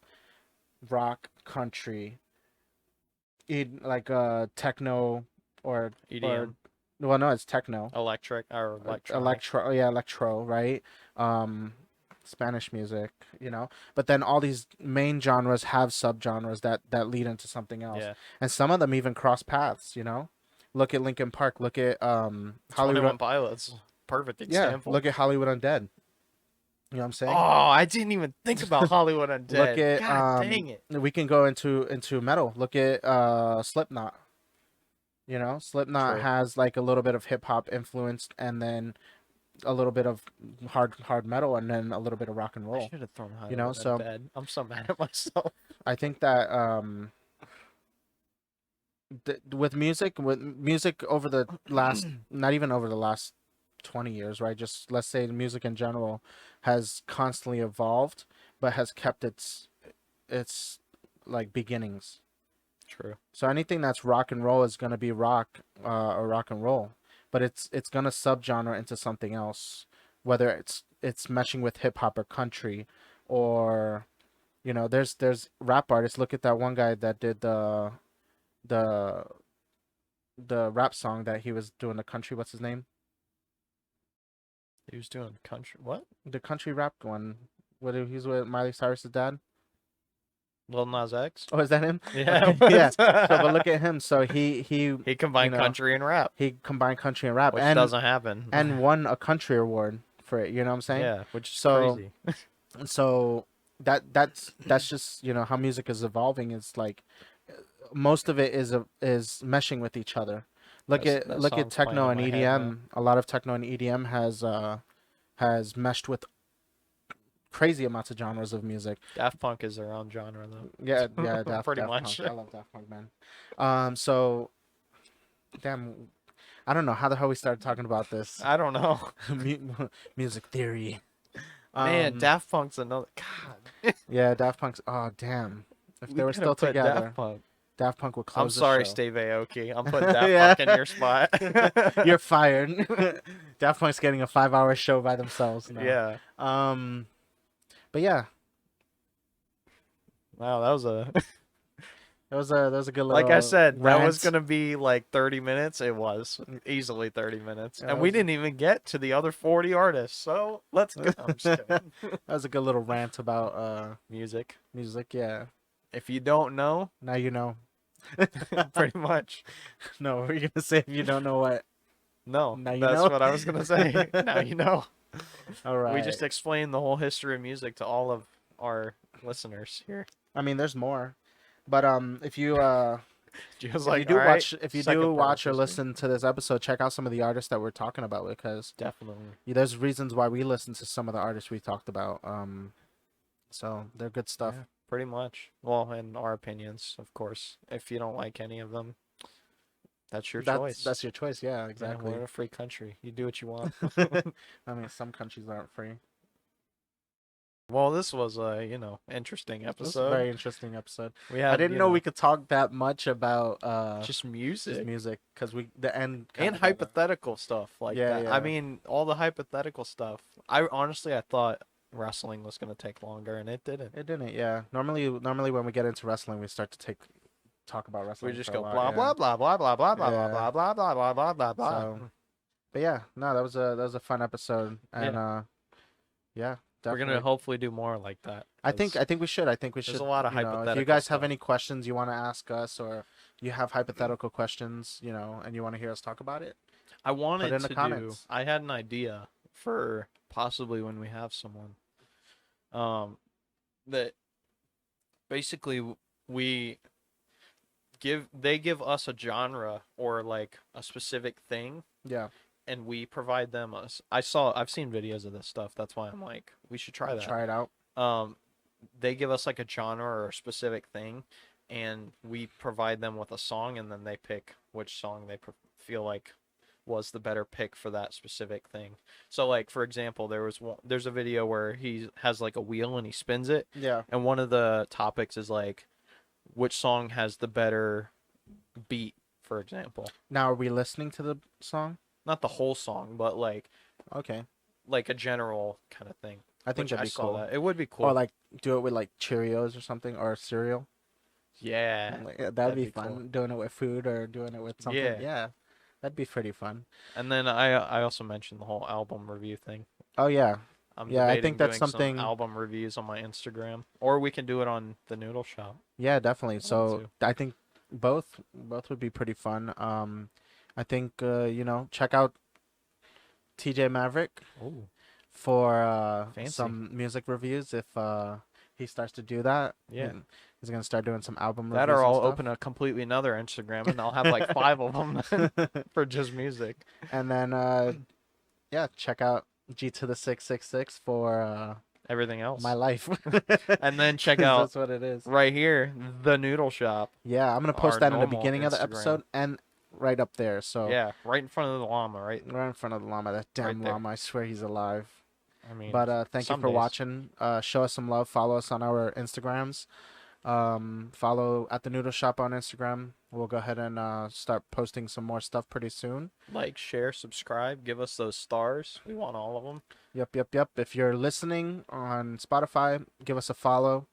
Speaker 2: rock, country, like techno, or
Speaker 1: EDM,
Speaker 2: well, no, it's techno,
Speaker 1: electric or electronic.
Speaker 2: electro, yeah, electro, right? Um, Spanish music, but then all these main genres have subgenres that lead into something else,
Speaker 1: Yeah.
Speaker 2: and some of them even cross paths. Look at Linkin Park. Look at Hollywood.
Speaker 1: 21 Pilots. Perfect
Speaker 2: Yeah,
Speaker 1: example.
Speaker 2: look at Hollywood Undead. You know what I'm
Speaker 1: Oh,
Speaker 2: saying?
Speaker 1: I didn't even think about Hollywood
Speaker 2: Look
Speaker 1: Undead.
Speaker 2: at
Speaker 1: God dang it.
Speaker 2: we can go into metal. Look at Slipknot. Slipknot
Speaker 1: True.
Speaker 2: has like a little bit of hip hop influence, and then a little bit of hard metal, and then a little bit of rock and
Speaker 1: I
Speaker 2: roll.
Speaker 1: should have thrown Hollywood
Speaker 2: So
Speaker 1: Undead. I'm so mad at myself.
Speaker 2: I think that with music over the last, not even over the last 20 years, right? Just let's say music in general has constantly evolved, but has kept its like beginnings.
Speaker 1: True.
Speaker 2: So anything that's rock and roll is gonna be rock, or rock and roll, but it's gonna subgenre into something else, whether it's meshing with hip hop or country, or there's rap artists. Look at that one guy that did the the rap song that he was doing the country. What's his name?
Speaker 1: He was doing country. What?
Speaker 2: The country rap one. What he's with Miley Cyrus's dad?
Speaker 1: Lil Nas X?
Speaker 2: Oh, is that him?
Speaker 1: Yeah,
Speaker 2: Okay,
Speaker 1: it
Speaker 2: yeah.
Speaker 1: was.
Speaker 2: So, but look at him. So he
Speaker 1: He
Speaker 2: you
Speaker 1: combined
Speaker 2: know
Speaker 1: country and rap,
Speaker 2: he combined country and rap,
Speaker 1: which doesn't happen.
Speaker 2: and won a country award for it. You know what I'm saying?
Speaker 1: Yeah, which is
Speaker 2: So
Speaker 1: crazy.
Speaker 2: so that's just how music is evolving. It's like most of it is meshing with each other.
Speaker 1: That
Speaker 2: Look at
Speaker 1: song's playing
Speaker 2: techno
Speaker 1: in
Speaker 2: and
Speaker 1: my head now.
Speaker 2: EDM. A lot of techno and EDM has meshed with crazy amounts of genres of music.
Speaker 1: Daft Punk is their own genre,
Speaker 2: Yeah, yeah,
Speaker 1: though. Pretty
Speaker 2: Daft
Speaker 1: much.
Speaker 2: Punk. I love Daft Punk, man. So damn, I don't know how the hell we started talking about this.
Speaker 1: I don't know.
Speaker 2: Music theory.
Speaker 1: Man,
Speaker 2: Um,
Speaker 1: Daft Punk's another. God,
Speaker 2: yeah, Daft Punk's. Oh damn, if they
Speaker 1: we
Speaker 2: were
Speaker 1: could have
Speaker 2: still
Speaker 1: put Daft
Speaker 2: together,
Speaker 1: Punk.
Speaker 2: Daft Punk would
Speaker 1: I'm
Speaker 2: close the
Speaker 1: sorry,
Speaker 2: show.
Speaker 1: Steve Aoki. I'm putting Daft
Speaker 2: Yeah,
Speaker 1: Punk in your spot.
Speaker 2: you're fired. Daft Punk's getting a 5-hour show by themselves now.
Speaker 1: Yeah.
Speaker 2: But yeah,
Speaker 1: Wow, that was a.
Speaker 2: that was a good
Speaker 1: Like I
Speaker 2: little
Speaker 1: said, that was
Speaker 2: rant.
Speaker 1: gonna be like 30 minutes. It was easily 30 minutes,
Speaker 2: Yeah,
Speaker 1: and we didn't even get to the other 40 artists. So let's go. I'm just kidding.
Speaker 2: that was a good little rant about
Speaker 1: Music.
Speaker 2: music. Yeah,
Speaker 1: If you don't know,
Speaker 2: now you know.
Speaker 1: pretty much.
Speaker 2: No, what are you gonna say if you don't know what?
Speaker 1: No,
Speaker 2: Now you
Speaker 1: that's
Speaker 2: know.
Speaker 1: what I was gonna say. Now you know.
Speaker 2: All
Speaker 1: We
Speaker 2: right.
Speaker 1: just explained the whole history of music to all of our listeners here.
Speaker 2: I mean, there's more, but
Speaker 1: Just
Speaker 2: if you
Speaker 1: like, all
Speaker 2: do
Speaker 1: right,
Speaker 2: watch if you do
Speaker 1: second part of
Speaker 2: watch or
Speaker 1: history.
Speaker 2: listen to this episode, check out some of the artists that we're talking about, because
Speaker 1: Definitely.
Speaker 2: there's reasons why we listen to some of the artists we talked about. So they're good stuff.
Speaker 1: Yeah, pretty much. Well, in our opinions, of course. If you don't like any of them, that's your choice.
Speaker 2: That's your choice. Yeah,
Speaker 1: Yeah,
Speaker 2: exactly.
Speaker 1: we're in a free country. You do what you want.
Speaker 2: I mean, some countries aren't free.
Speaker 1: Well, this was a, interesting
Speaker 2: This was a
Speaker 1: episode.
Speaker 2: very interesting episode.
Speaker 1: We
Speaker 2: I
Speaker 1: had,
Speaker 2: didn't know we could talk that much about
Speaker 1: just
Speaker 2: just
Speaker 1: music
Speaker 2: music, because the end
Speaker 1: and hypothetical stuff like
Speaker 2: Yeah,
Speaker 1: that.
Speaker 2: yeah.
Speaker 1: I mean, all the hypothetical stuff. I thought wrestling was gonna take longer, and it didn't.
Speaker 2: It didn't. Yeah. Normally when we get into wrestling, we start to talk about
Speaker 1: We
Speaker 2: wrestling
Speaker 1: just
Speaker 2: for a
Speaker 1: go
Speaker 2: while.
Speaker 1: blah
Speaker 2: Yeah.
Speaker 1: blah blah blah blah blah blah blah
Speaker 2: Yeah.
Speaker 1: blah blah blah blah blah blah blah.
Speaker 2: So, but yeah, no, that was a fun episode, and yeah,
Speaker 1: We're
Speaker 2: definitely.
Speaker 1: gonna hopefully do more like that.
Speaker 2: I think
Speaker 1: 'cause
Speaker 2: we should. I think we should.
Speaker 1: there's a lot of
Speaker 2: If you
Speaker 1: hypothetical
Speaker 2: guys have
Speaker 1: stuff.
Speaker 2: any questions you want to ask us, or you have hypothetical questions, and you want to hear us talk about it,
Speaker 1: I wanted
Speaker 2: in the
Speaker 1: to do.
Speaker 2: comments.
Speaker 1: I had an idea for possibly when we have someone. That basically we they give us a genre or like a specific thing,
Speaker 2: Yeah.
Speaker 1: and we provide them us. I've seen videos of this stuff. That's why I'm like, we should try that.
Speaker 2: Try it out.
Speaker 1: They give us like a genre or a specific thing, and we provide them with a song, and then they pick which song they feel like was the better pick for that specific thing. So like for example, there's a video where he has like a wheel and he spins it,
Speaker 2: Yeah.
Speaker 1: and one of the topics is like which song has the better beat, for example.
Speaker 2: Now, are we listening to the song?
Speaker 1: Not the whole song, but
Speaker 2: Okay.
Speaker 1: like a general kind of thing.
Speaker 2: I think
Speaker 1: Which
Speaker 2: that'd
Speaker 1: I
Speaker 2: be
Speaker 1: saw
Speaker 2: cool.
Speaker 1: that. It would be cool.
Speaker 2: Or like do it with like Cheerios or something or cereal.
Speaker 1: Yeah,
Speaker 2: Like, that'd
Speaker 1: that'd
Speaker 2: be
Speaker 1: be
Speaker 2: fun.
Speaker 1: cool.
Speaker 2: Doing it with food or doing it with something.
Speaker 1: Yeah.
Speaker 2: Yeah, that'd be pretty fun.
Speaker 1: And then I also mentioned the whole album review thing.
Speaker 2: Oh yeah,
Speaker 1: I'm
Speaker 2: yeah. I think
Speaker 1: debating
Speaker 2: that's
Speaker 1: doing some
Speaker 2: something.
Speaker 1: album reviews on my Instagram, or we can do it on the Noodle Shop.
Speaker 2: Yeah, definitely.
Speaker 1: If you want
Speaker 2: So
Speaker 1: to.
Speaker 2: I think both would be pretty fun. I think check out TJ Maverick
Speaker 1: Oh,
Speaker 2: for
Speaker 1: fancy.
Speaker 2: some music reviews if he starts to do that.
Speaker 1: Yeah.
Speaker 2: He's gonna start doing some album
Speaker 1: That
Speaker 2: reviews
Speaker 1: or
Speaker 2: and
Speaker 1: I'll
Speaker 2: stuff.
Speaker 1: open a completely another Instagram and I'll have like 5 of them for just music.
Speaker 2: And then yeah, check out G to the 666 for
Speaker 1: Everything else.
Speaker 2: my life.
Speaker 1: And then check
Speaker 2: 'Cause
Speaker 1: out
Speaker 2: that's what it is.
Speaker 1: right here the Noodle Shop.
Speaker 2: Yeah, I'm gonna post
Speaker 1: Our
Speaker 2: that in the
Speaker 1: normal
Speaker 2: beginning of the
Speaker 1: Instagram.
Speaker 2: episode and right up there. So
Speaker 1: Yeah, right in front of the llama, right?
Speaker 2: right in front of the llama. That damn
Speaker 1: Right there.
Speaker 2: llama. I swear he's alive.
Speaker 1: I mean,
Speaker 2: But thank you
Speaker 1: some
Speaker 2: for
Speaker 1: days.
Speaker 2: watching. Show us some love. Follow us on our Instagrams. Follow at the Noodle Shop on Instagram. We'll go ahead and start posting some more stuff pretty soon.
Speaker 1: Like, share, subscribe, give us those stars. We want all of them.
Speaker 2: Yep. If you're listening on Spotify, give us a follow.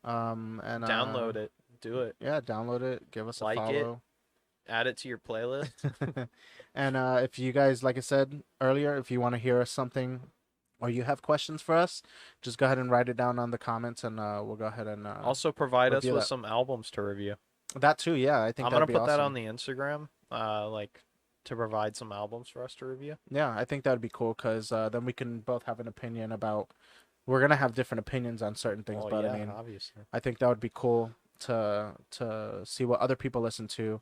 Speaker 2: And
Speaker 1: Download it. Do it.
Speaker 2: Yeah, download it. Give us a
Speaker 1: Like it.
Speaker 2: follow.
Speaker 1: Add it to your playlist.
Speaker 2: And if you guys, like I said earlier, if you want to hear us something or you have questions for us, just go ahead and write it down on the comments and we'll go ahead and
Speaker 1: Also, provide us
Speaker 2: review
Speaker 1: with
Speaker 2: that.
Speaker 1: some albums to review.
Speaker 2: That too, yeah. I think
Speaker 1: I'm gonna
Speaker 2: that'd be
Speaker 1: put that on
Speaker 2: awesome.
Speaker 1: the Instagram. Like to provide some albums for us to review.
Speaker 2: Yeah, I think that would be cool because then we can both have an opinion about. We're gonna have different opinions on certain things,
Speaker 1: Well,
Speaker 2: but
Speaker 1: yeah,
Speaker 2: I mean,
Speaker 1: obviously.
Speaker 2: I think that would be cool to see what other people listen to,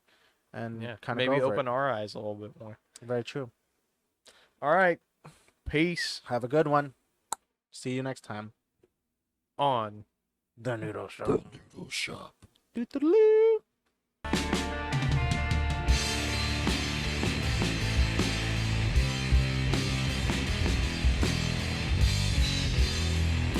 Speaker 2: and
Speaker 1: Yeah,
Speaker 2: kind of
Speaker 1: maybe
Speaker 2: go over
Speaker 1: open our eyes a little bit more.
Speaker 2: it. Very true.
Speaker 1: All right, peace
Speaker 2: Have a good one. See you next time.
Speaker 1: on
Speaker 2: The Noodle Show.
Speaker 1: the Noodle Shop. Doodle-doo.